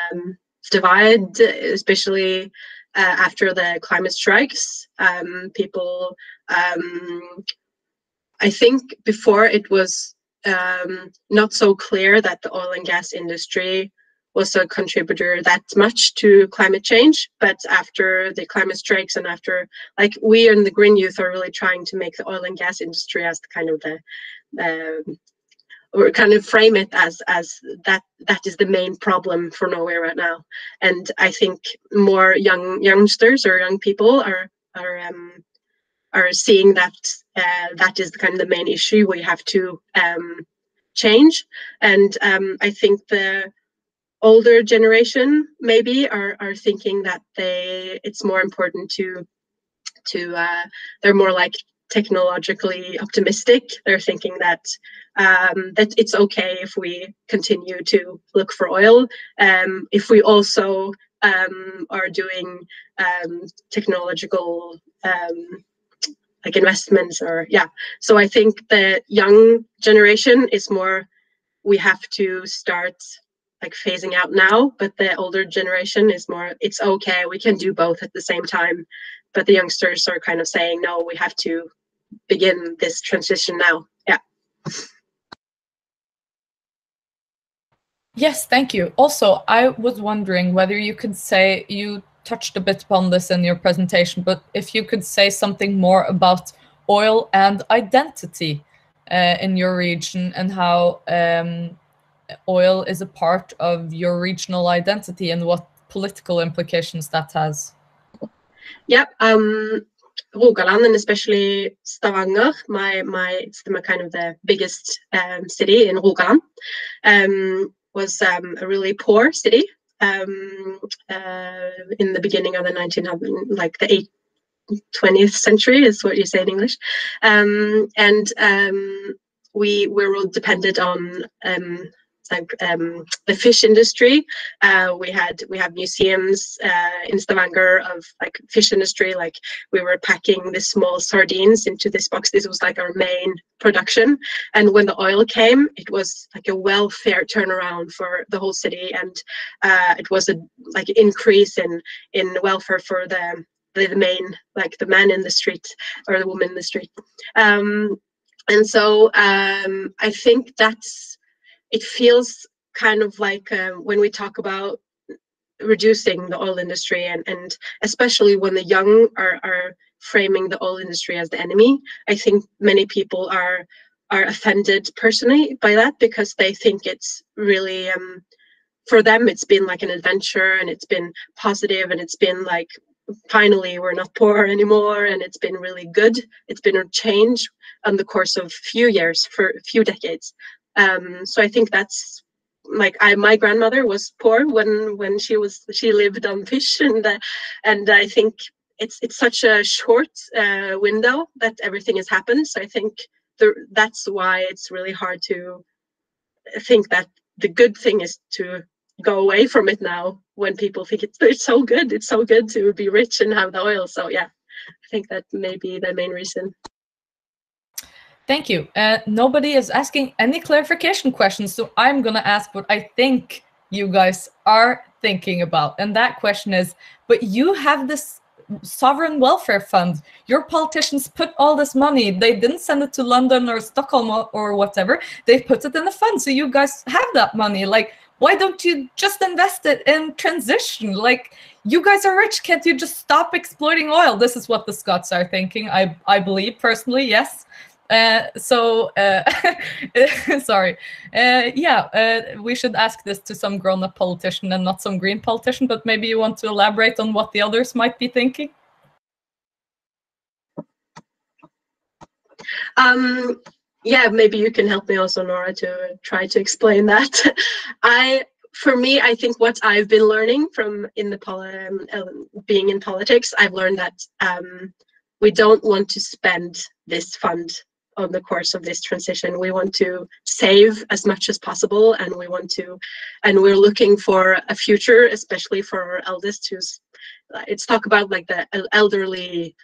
divide, especially after the climate strikes. People, I think before it was not so clear that the oil and gas industry was a contributor that much to climate change, but after the climate strikes and after, like, we in the Green Youth are really trying to make the oil and gas industry as kind of or kind of frame it as that is the main problem for Norway right now. And I think more youngsters or young people are seeing that that is kind of the main issue we have to change. And I think the older generation maybe are thinking that it's more important to they're more like technologically optimistic. They're thinking that that it's okay if we continue to look for oil, if we also are doing technological like investments, or yeah. So I think the young generation is more, we have to start like phasing out now, but the older generation is more, it's okay, we can do both at the same time. But the youngsters are kind of saying, no, we have to begin this transition now. Yeah. Yes, thank you. Also, I was wondering whether you could say, you touched a bit upon this in your presentation, but if you could say something more about oil and identity in your region, and how oil is a part of your regional identity and what political implications that has. Yeah, Rogaland, and especially Stavanger, it's kind of the biggest city in Rogaland, was a really poor city in the beginning of the 1900s, like the 20th century is what you say in English. We were all dependent on the fish industry. We have museums in Stavanger of like fish industry. Like, we were packing the small sardines into this box. This was like our main production. And when the oil came, it was like a welfare turnaround for the whole city, and it was a like increase in welfare for the main, like the man in the street or the woman in the street. And so I think it feels kind of like when we talk about reducing the oil industry, and especially when the young are framing the oil industry as the enemy, I think many people are offended personally by that, because they think it's really, for them, it's been like an adventure, and it's been positive, and it's been like finally we're not poor anymore, and it's been really good. It's been a change on the course of few years, for a few decades. So I think that's like, my grandmother was poor when she lived on fish, and I think it's such a short window that everything has happened. So I think that's why it's really hard to think that the good thing is to go away from it now, when people think it's so good to be rich and have the oil. So yeah, I think that may be the main reason. Thank you. Nobody is asking any clarification questions, so I'm gonna ask what I think you guys are thinking about. And that question is, but you have this sovereign welfare fund. Your politicians put all this money. They didn't send it to London or Stockholm or whatever. They put it in a fund, so you guys have that money. Like, why don't you just invest it in transition? Like, you guys are rich. Can't you just stop exploiting oil? This is what the Scots are thinking. I believe personally, yes. Sorry. We should ask this to some grown-up politician and not some green politician, but maybe you want to elaborate on what the others might be thinking? Yeah, maybe you can help me also, Nora, to try to explain that. For me, I think what I've been learning from being in politics, I've learned that we don't want to spend this fund on the course of this transition. We want to save as much as possible, and we're looking for a future, especially for our eldest, it's talk about like the elderly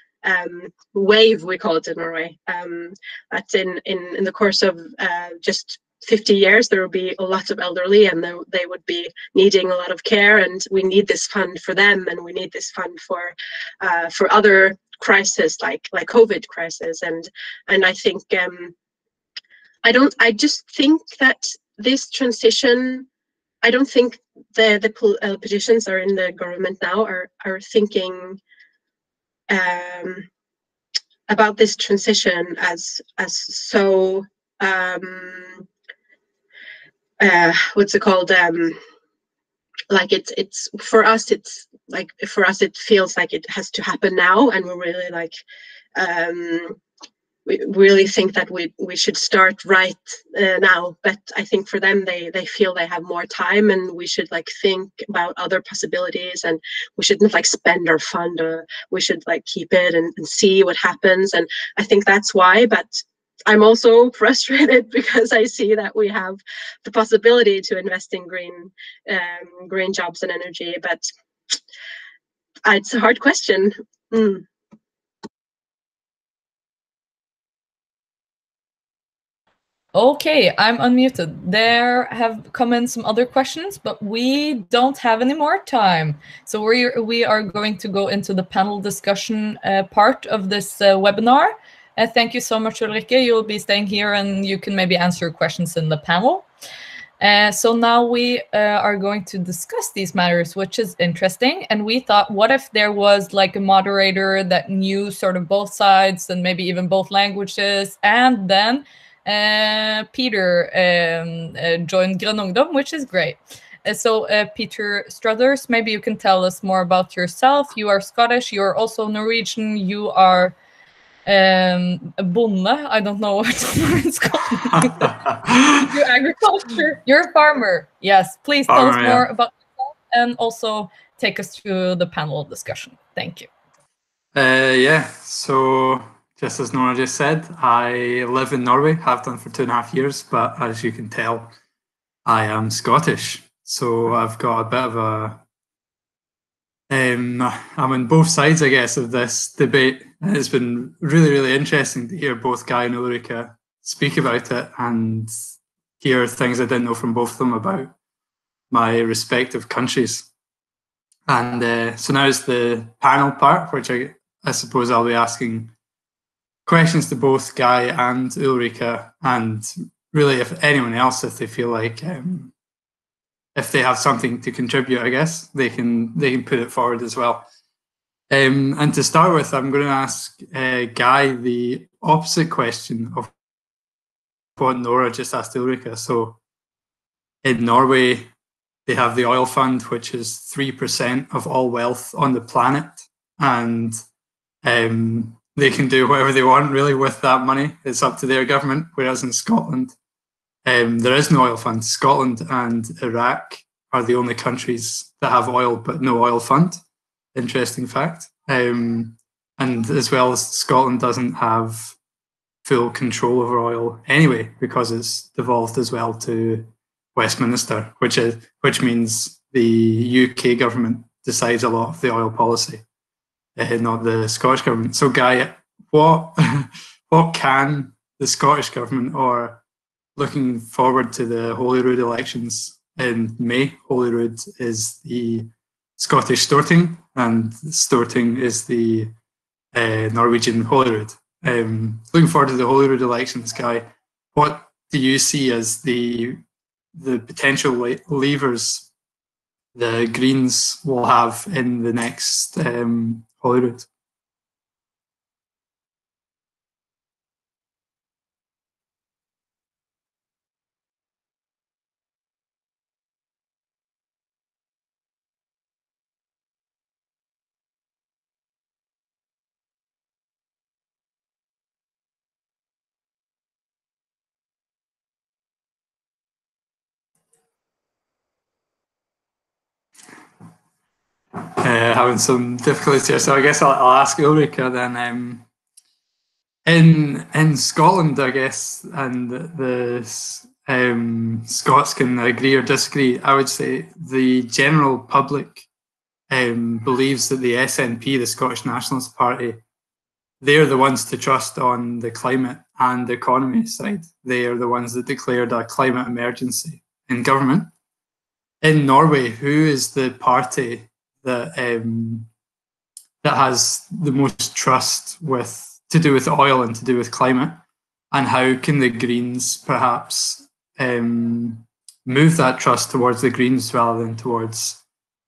wave, we call it in Norway. That's in the course of just 50 years, there will be a lot of elderly, and they would be needing a lot of care, and we need this fund for them, and we need this fund for other crisis like COVID crisis, and I think I just think that this transition, I don't think the politicians are in the government now are thinking about this transition as so what's it called, like it's for us, it feels like it has to happen now, and we're really like we really think that we should start right now. But I think for them, they feel they have more time, and we should like think about other possibilities, and we shouldn't like spend our fund, or we should like keep it and see what happens. And I think that's why. But I'm also frustrated because I see that we have the possibility to invest in green jobs and energy, but it's a hard question. Okay, I'm unmuted. There have come in some other questions, but we don't have any more time. So we are going to go into the panel discussion part of this webinar. Thank you so much, Ulrikke. You'll be staying here, and you can maybe answer questions in the panel. So now we are going to discuss these matters, which is interesting. And we thought, what if there was like a moderator that knew sort of both sides and maybe even both languages, and then Peter joined Grønn Ungdom, which is great. So Peter Struthers, maybe you can tell us more about yourself. You are Scottish, you're also Norwegian, you are a bonde, I don't know what it's called. You do agriculture, you're a farmer. Yes, please tell us more about yourself, and also take us through the panel discussion. Thank you. Yeah, so just as Nora just said, I live in Norway, have done for 2.5 years, but as you can tell, I am Scottish. So I've got a bit of a, I'm on both sides, I guess, of this debate. And it's been really, really interesting to hear both Guy and Ulrikke speak about it and hear things I didn't know from both of them about my respective countries. And so now is the panel part, which I suppose I'll be asking questions to both Guy and Ulrikke, and really if anyone else, if they feel like if they have something to contribute, I guess they can put it forward as well. And to start with, I'm going to ask Guy the opposite question of what Nora just asked Ulrikke. So in Norway, they have the oil fund, which is 3% of all wealth on the planet. and they can do whatever they want really with that money. It's up to their government. Whereas in Scotland, there is no oil fund. Scotland and Iraq are the only countries that have oil but no oil fund. Interesting fact. And as well as Scotland doesn't have full control over oil anyway, because it's devolved as well to Westminster, which means the UK government decides a lot of the oil policy, not the Scottish government. So Guy, what can the Scottish government, or looking forward to the Holyrood elections in May? Holyrood is the Scottish Storting, and Storting is the Norwegian Holyrood. Looking forward to the Holyrood elections, Guy, what do you see as the potential levers the Greens will have in the next Holyrood? Having some difficulties here, so I guess I'll ask Ulrikke then. In Scotland, I guess, and the Scots can agree or disagree. I would say the general public believes that the SNP, the Scottish Nationalist Party, they're the ones to trust on the climate and the economy side. They are the ones that declared a climate emergency in government. In Norway, who is the party that has the most trust to do with oil and to do with climate, and how can the Greens perhaps move that trust towards the Greens rather than towards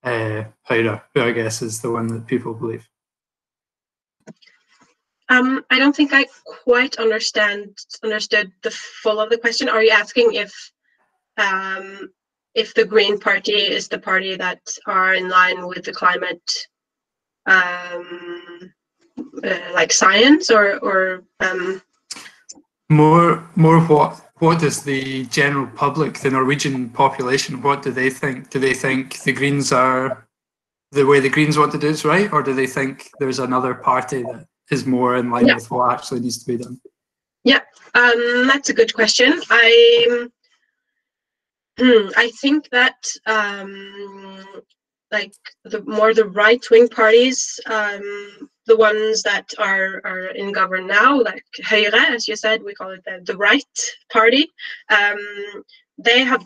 Høyre, who I guess is the one that people believe? I don't think I quite understood the full of the question. Are you asking if the Green Party is the party that are in line with the climate, like science, or more what does the general public, the Norwegian population, what do they think? Do they think the Greens are the way the Greens want to do is right, or do they think there's another party that is more in line with what actually needs to be done? Yeah, that's a good question. I think that like the right-wing parties, the ones that are in government now, like Høyre, as you said, we call it the right party. They have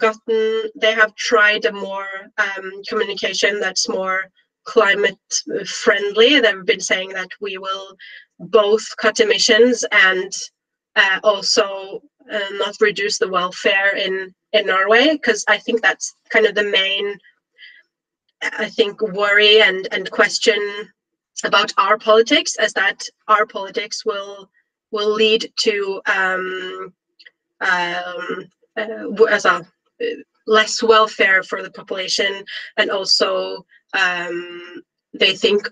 tried a more communication that's more climate friendly. They've been saying that we will both cut emissions and also not reduce the welfare in Norway, because I think that's kind of the main, I think, worry and question about our politics, is that our politics will lead to as a less welfare for the population, and also they think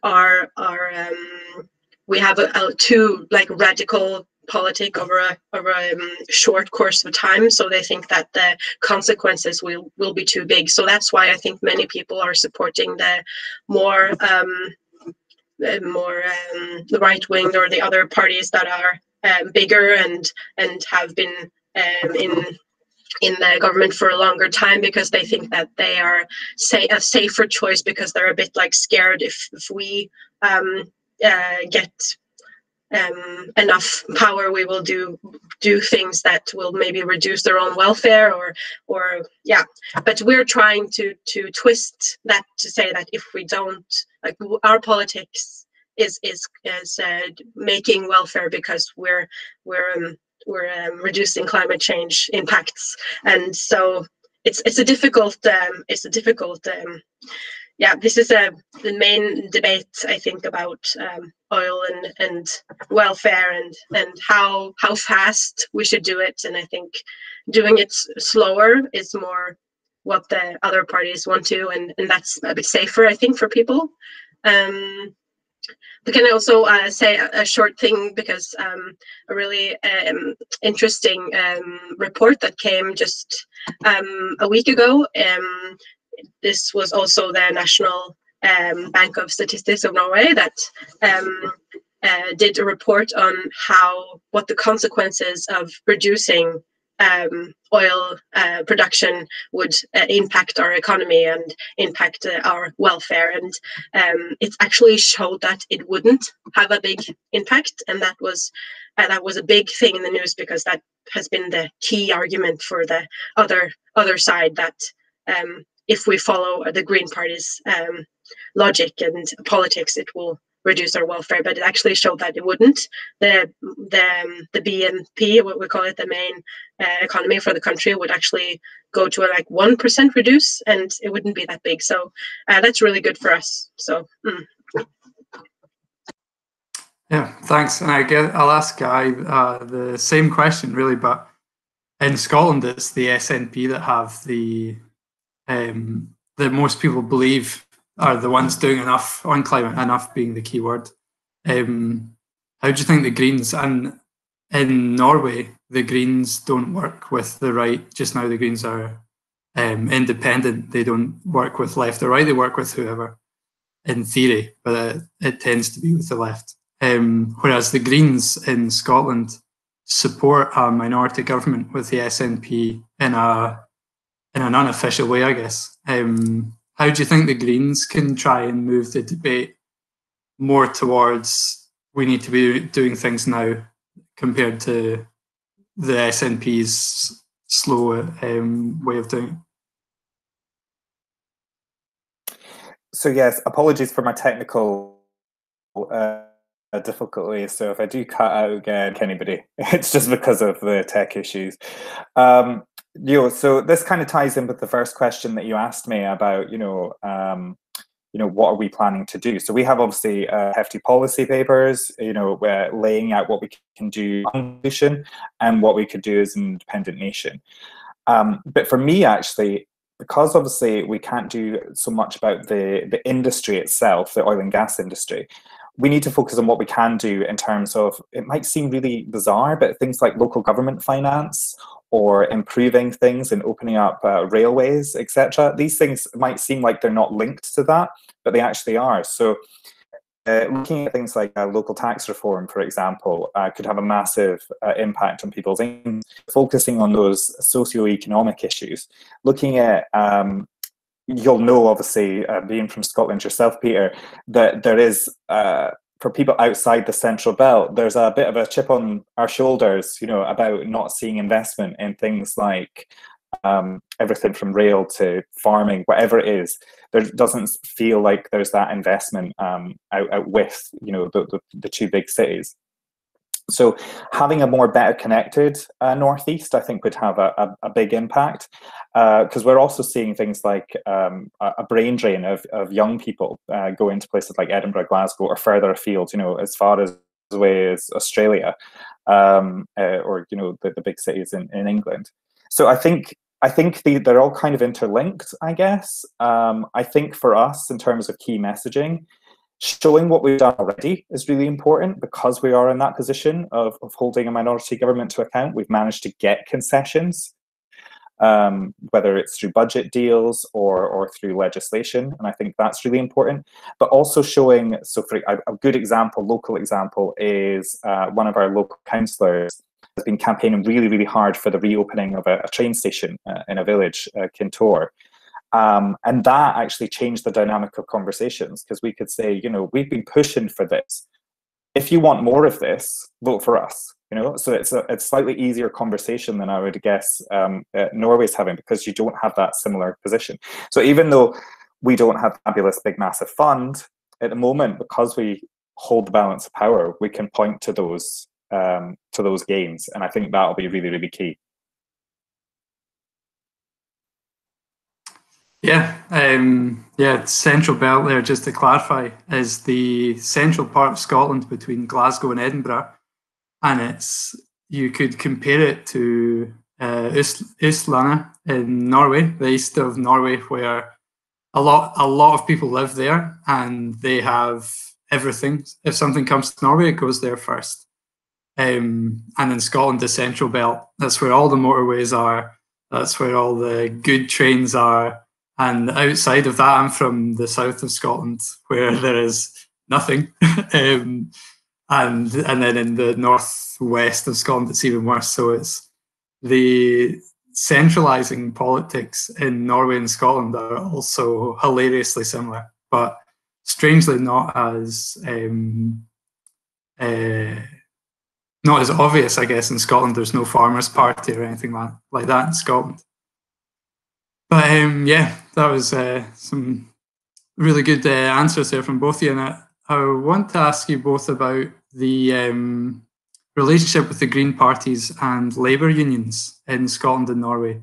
we have a too radical politic over a short course of time, so they think that the consequences will be too big. So that's why I think many people are supporting the more the right wing, or the other parties that are bigger and have been in the government for a longer time, because they think that they are a safer choice, because they're a bit scared if we get enough power, we will do things that will maybe reduce their own welfare, or yeah. But we're trying to twist that to say that if we don't, our politics is making welfare, because we're reducing climate change impacts, and so it's a difficult yeah, this is the main debate, I think, about oil and welfare, and how fast we should do it. And I think doing it slower is more what the other parties want to, and that's a bit safer, I think, for people. can I also say a short thing, because a really interesting report that came just a week ago. This was also the National Bank of Statistics of Norway that did a report on what the consequences of reducing oil production would impact our economy and impact our welfare, and it actually showed that it wouldn't have a big impact, and that was a big thing in the news, because that has been the key argument for the other side, that if we follow the Green Party's logic and politics, it will reduce our welfare, but it actually showed that it wouldn't. The BNP, what we call it, the main economy for the country, would actually go to like 1% reduce, and it wouldn't be that big. So that's really good for us. So. Yeah, thanks. And I'll ask Guy the same question, really, but in Scotland, it's the SNP that have that most people believe are the ones doing enough on climate, enough being the key word. How do you think the Greens, and in Norway, the Greens don't work with the right? Just now the Greens are independent. They don't work with left or right. They work with whoever, in theory, but it tends to be with the left. Whereas the Greens in Scotland support a minority government with the SNP in an unofficial way, I guess. How do you think the Greens can try and move the debate more towards we need to be doing things now compared to the SNP's slow way of doing it? So yes, apologies for my technical difficulty. So if I do cut out again, anybody, it's just because of the tech issues. So this kind of ties in with the first question that you asked me about, what are we planning to do? So we have obviously hefty policy papers, laying out what we can do on pollution and what we could do as an independent nation. But for me, actually, because obviously we can't do so much about the industry itself, the oil and gas industry, we need to focus on what we can do in terms of, it might seem really bizarre, but things like local government finance or improving things and opening up railways, etc. These things might seem like they're not linked to that, but they actually are. So looking at things like local tax reform, for example, could have a massive impact on people's incomes. Focusing on those socioeconomic issues, looking at you'll know, obviously, being from Scotland yourself, Peter, that there is, for people outside the Central Belt, there's a bit of a chip on our shoulders, about not seeing investment in things like everything from rail to farming, whatever it is. There doesn't feel like there's that investment out with, the two big cities. So having a more better connected Northeast, I think, would have a big impact, because we're also seeing things like a brain drain of young people going to places like Edinburgh, Glasgow, or further afield, as far away as Australia, or the big cities in England. So I think they're all kind of interlinked, I guess. I think for us, in terms of key messaging, showing what we've done already is really important, because we are in that position of holding a minority government to account. We've managed to get concessions, whether it's through budget deals or through legislation, and I think that's really important. But also showing, so for a good example, local example, is one of our local councillors has been campaigning really, really hard for the reopening of a train station in a village, Kintore. And that actually changed the dynamic of conversations, because we could say, we've been pushing for this. If you want more of this, vote for us. So it's a slightly easier conversation than I would guess Norway's having, because you don't have that similar position. So even though we don't have a fabulous big massive fund at the moment, because we hold the balance of power, we can point to those gains, and I think that'll be really, really key. Yeah, Central Belt there, just to clarify, is the central part of Scotland between Glasgow and Edinburgh, and you could compare it to Østlandet in Norway, the east of Norway, where a lot of people live there, and they have everything. If something comes to Norway, it goes there first. And in Scotland, the Central Belt, that's where all the motorways are. That's where all the good trains are. And outside of that, I'm from the south of Scotland, where there is nothing. And then in the northwest of Scotland, it's even worse. So it's the centralising politics in Norway and Scotland are also hilariously similar, but strangely not as obvious, I guess. In Scotland, there's no Farmers' Party or anything like that in Scotland. But yeah, that was some really good answers there from both of you. And I want to ask you both about the relationship with the Green parties and labour unions in Scotland and Norway,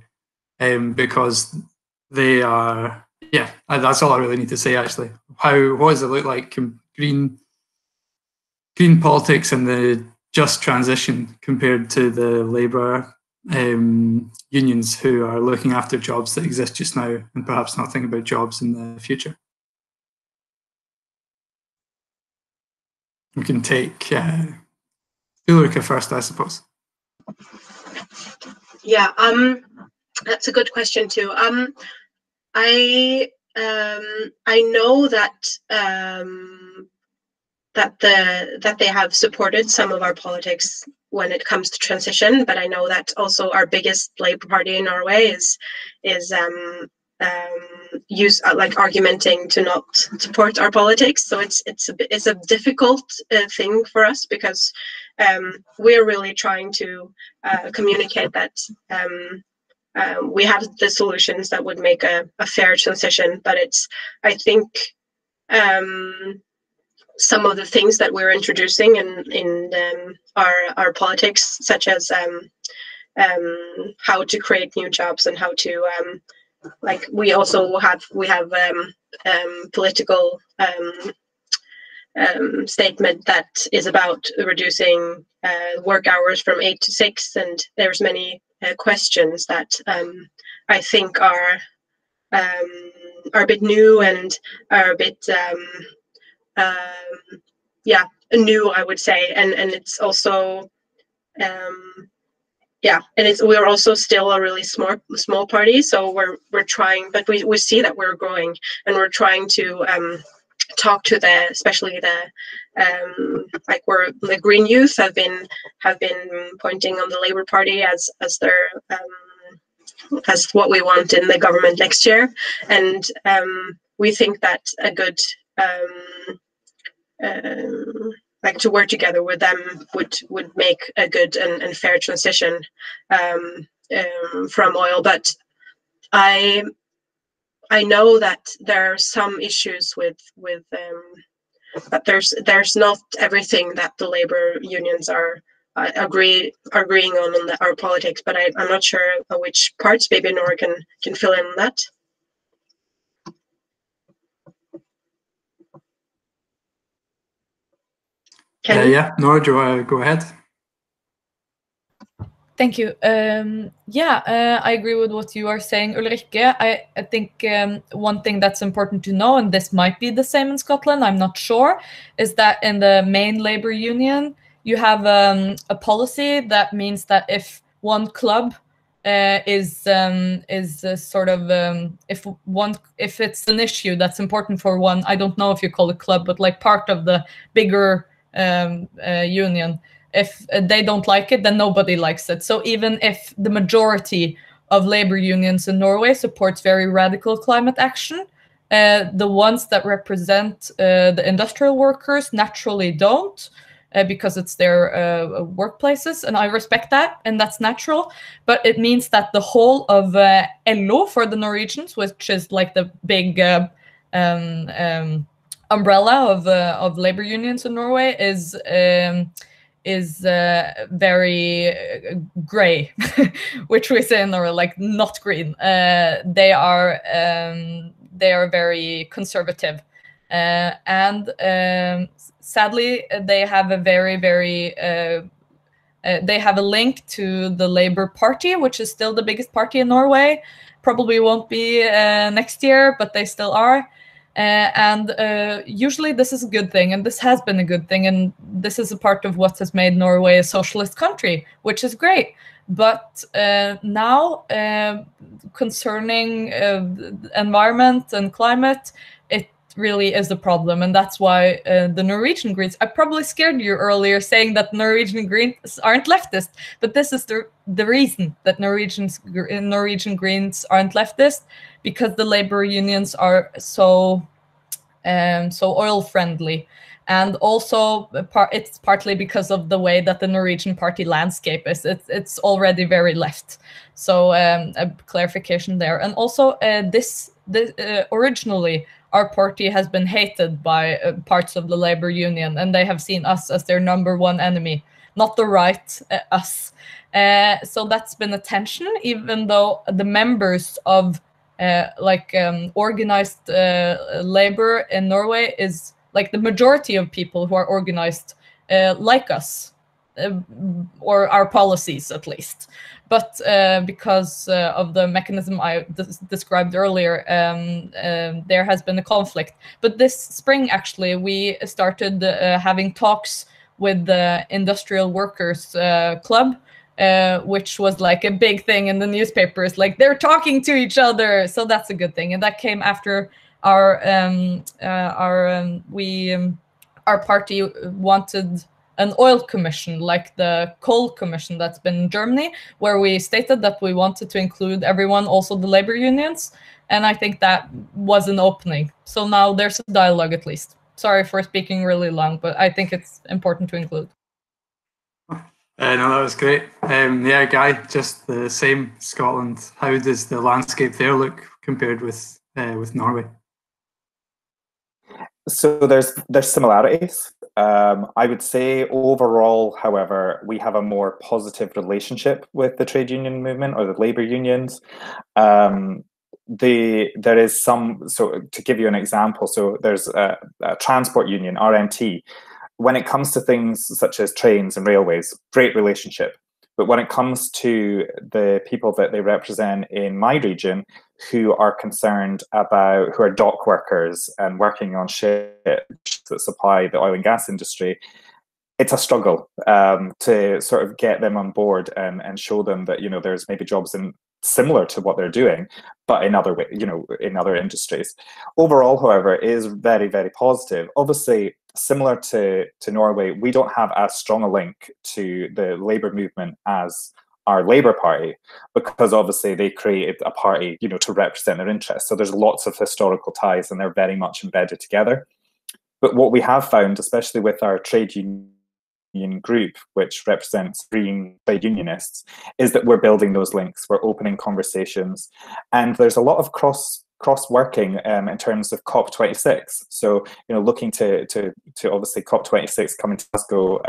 because they are, yeah, that's all I really need to say, actually. What does it look like, green politics and the just transition compared to the labour unions who are looking after jobs that exist just now and perhaps not think about jobs in the future? We can take Ulrikke first, I suppose. Yeah, that's a good question too. I know that they have supported some of our politics when it comes to transition, but I know that also our biggest Labour Party in Norway is argumenting to not support our politics. So it's a difficult thing for us, because we're really trying to communicate that we have the solutions that would make a fair transition, but I think some of the things that we're introducing in our politics, such as how to create new jobs and how to we have political statement that is about reducing work hours from 8 to 6, and there's many questions that I think are a bit new and are a bit new, I would say, and it's also we're also still a really small party, so we're trying, but we see that we're growing, and we're trying to talk to especially the Green youth have been pointing on the Labour Party as their as what we want in the government next year, and we think that a good to work together with them would make a good and fair transition from oil. But I know that there are some issues with that there's not everything that the labor unions are agreeing on our politics, but I'm not sure which parts. Maybe Nora can fill in on that. Yeah, Nora, do you want to go ahead? Thank you. I agree with what you are saying, Ulrikke. I think one thing that's important to know, and this might be the same in Scotland, I'm not sure, is that in the main labour union, you have a policy that means that if one club if it's an issue that's important for one, I don't know if you call it club, but like part of the bigger union, if they don't like it, then nobody likes it. So even if the majority of labor unions in Norway supports very radical climate action, the ones that represent the industrial workers naturally don't, because it's their workplaces, and I respect that, and that's natural. But it means that the whole of LO for the Norwegians, which is like the big umbrella of labor unions in Norway, is very gray, which we say in Norway, like not green. They are very conservative, and sadly, they have a they have a link to the Labour Party, which is still the biggest party in Norway. Probably won't be next year, but they still are. Usually this is a good thing, and this has been a good thing, and this is a part of what has made Norway a socialist country, which is great. But now, concerning environment and climate, it really is a problem, and that's why the Norwegian Greens, I probably scared you earlier saying that Norwegian Greens aren't leftist, but this is the reason that Norwegian Greens aren't leftist, because the labor unions are so oil friendly. And also, it's partly because of the way that the Norwegian party landscape is. It's already very left. So a clarification there. And also, originally, our party has been hated by parts of the labor union, and they have seen us as their #1 enemy, not the right, us. So that's been a tension, even though the members of organized labor in Norway is like the majority of people who are organized like us, or our policies at least. But because of the mechanism I described earlier, there has been a conflict. But this spring, actually, we started having talks with the Industrial Workers Club, which was like a big thing in the newspapers, like they're talking to each other. So that's a good thing. And that came after our party wanted an oil commission, like the coal commission that's been in Germany, where we stated that we wanted to include everyone, also the labor unions. And I think that was an opening. So now there's a dialogue, at least. Sorry for speaking really long, but I think it's important to include. No, that was great. Yeah, Guy, just the same, Scotland. How does the landscape there look compared with Norway? So there's similarities. I would say overall, however, we have a more positive relationship with the trade union movement or the labor unions. There is some, so to give you an example, so there's a transport union, RMT. When it comes to things such as trains and railways, great relationship. But when it comes to the people that they represent in my region, who are concerned about, who are dock workers and working on ships that supply the oil and gas industry, it's a struggle to sort of get them on board and show them that, you know, there's maybe jobs in similar to what they're doing, but in other way, you know, in other industries. Overall, however, it is very, very positive. Obviously, similar to Norway, we don't have as strong a link to the labour movement as our Labour Party, because obviously they created a party, you know, to represent their interests. So there's lots of historical ties, and they're very much embedded together. But what we have found, especially with our trade union group, which represents green trade unionists, is that we're building those links, we're opening conversations, and there's a lot of cross-working in terms of COP26. So, you know, looking to obviously COP26 coming to Glasgow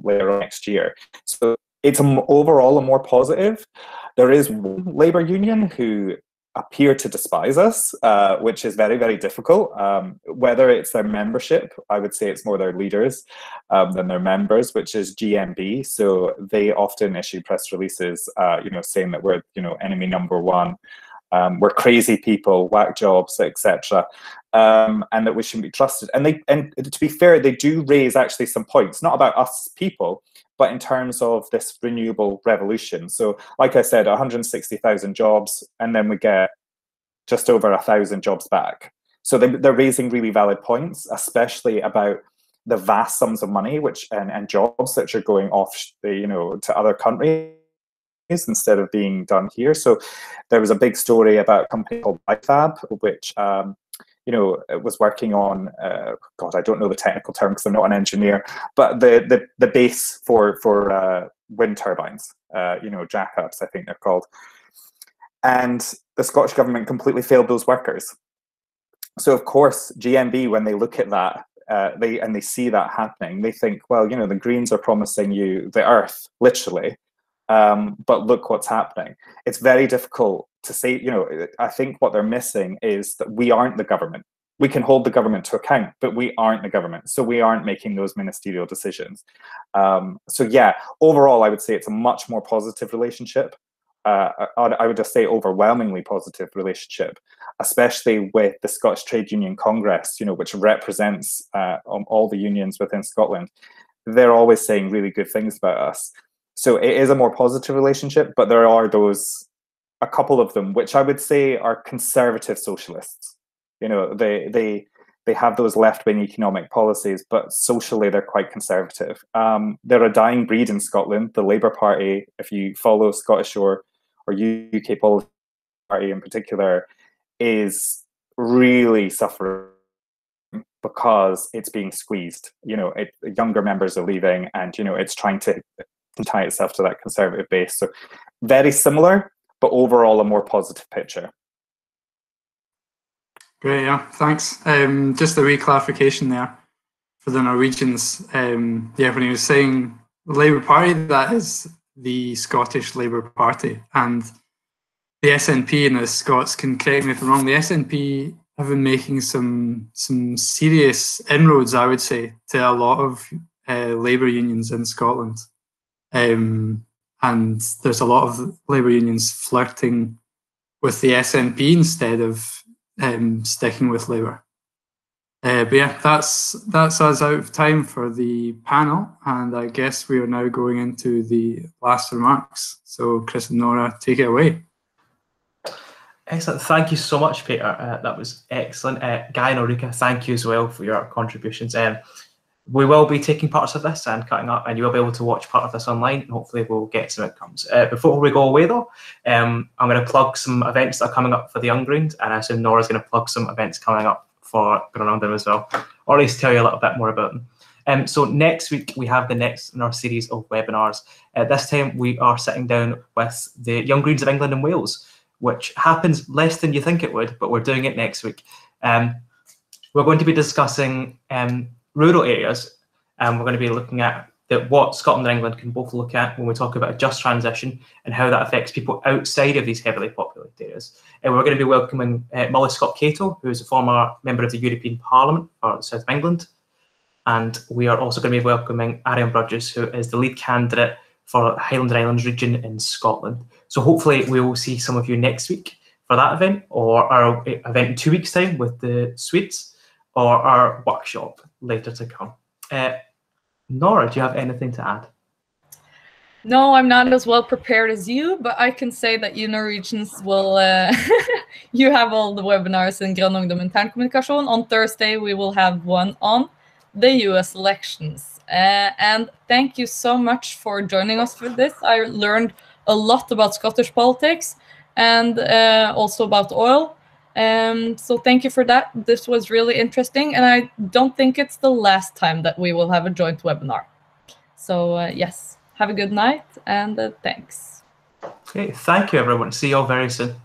later on next year. So it's overall a more positive. There is one labour union who appear to despise us, which is very, very difficult. Whether it's their membership, I would say it's more their leaders than their members, which is GMB. So they often issue press releases, you know, saying that we're, you know, enemy #1. We're crazy people, whack jobs, etc., and that we shouldn't be trusted. And to be fair, they do raise actually some points, not about us as people, but in terms of this renewable revolution. So, like I said, 160,000 jobs, and then we get just over 1,000 jobs back. So they're raising really valid points, especially about the vast sums of money and jobs that are going off, you know, to other countries instead of being done here. So there was a big story about a company called BiFab, which you know, was working on God, I don't know the technical term because I'm not an engineer, but the base for wind turbines, you know, jackups, I think they're called. And the Scottish government completely failed those workers. So of course, GMB, when they look at that, they see that happening, they think, well, you know, the Greens are promising you the earth, literally. But look what's happening. It's very difficult to say, you know, I think what they're missing is that we aren't the government. We can hold the government to account, but we aren't the government. So we aren't making those ministerial decisions. So yeah, overall, I would say it's a much more positive relationship. I would just say overwhelmingly positive relationship, especially with the Scottish Trade Union Congress, which represents all the unions within Scotland. They're always saying really good things about us. So it is a more positive relationship, but there are a couple of them, which I would say are conservative socialists. They have those left-wing economic policies, but socially they're quite conservative. They're a dying breed in Scotland. The Labour Party, if you follow Scottish or UK politics, party in particular, is really suffering because it's being squeezed. Younger members are leaving, and it's trying to tie itself to that conservative base. So very similar, but overall a more positive picture. Great, yeah, thanks. Just a wee clarification there for the Norwegians. When he was saying the Labour Party, that is the Scottish Labour Party, and the SNP, and the Scots can correct me if I'm wrong, the SNP have been making some serious inroads, I would say, to a lot of labour unions in Scotland. And there's a lot of labour unions flirting with the SNP instead of sticking with Labour. But yeah, that's us out of time for the panel, and I guess we are now going into the last remarks. So Chris and Nora, take it away. Excellent. Thank you so much, Peter. That was excellent. Guy and Ulrikke, thank you as well for your contributions. We will be taking parts of this and cutting up, and you will be able to watch part of this online, and hopefully we'll get some outcomes. Before we go away though, I'm going to plug some events that are coming up for the Young Greens, and I assume Nora's going to plug some events coming up for Grønn Ungdom as well, or at least tell you a little bit more about them. So next week we have the next in our series of webinars. This time we are sitting down with the Young Greens of England and Wales, which happens less than you think it would, but we're doing it next week. We're going to be discussing rural areas, and we're going to be looking at what Scotland and England can both look at when we talk about a just transition and how that affects people outside of these heavily populated areas. And we're going to be welcoming Molly Scott-Cato, who is a former member of the European Parliament for the South of England. And we are also going to be welcoming Arian Burgess, who is the lead candidate for Highlands and Islands region in Scotland. So hopefully we will see some of you next week for that event, or our event in 2 weeks' time with the Swedes, or our workshop later to come. Nora, do you have anything to add? No, I'm not as well prepared as you, but I can say that you Norwegians will, you have all the webinars in Grønn Ungdom internkommunikasjon. On Thursday, we will have one on the US elections. And thank you so much for joining us for this. I learned a lot about Scottish politics and also about oil. So thank you for that. This was really interesting, and I don't think it's the last time that we will have a joint webinar. So yes, have a good night, and thanks. Okay, thank you everyone. See you all very soon.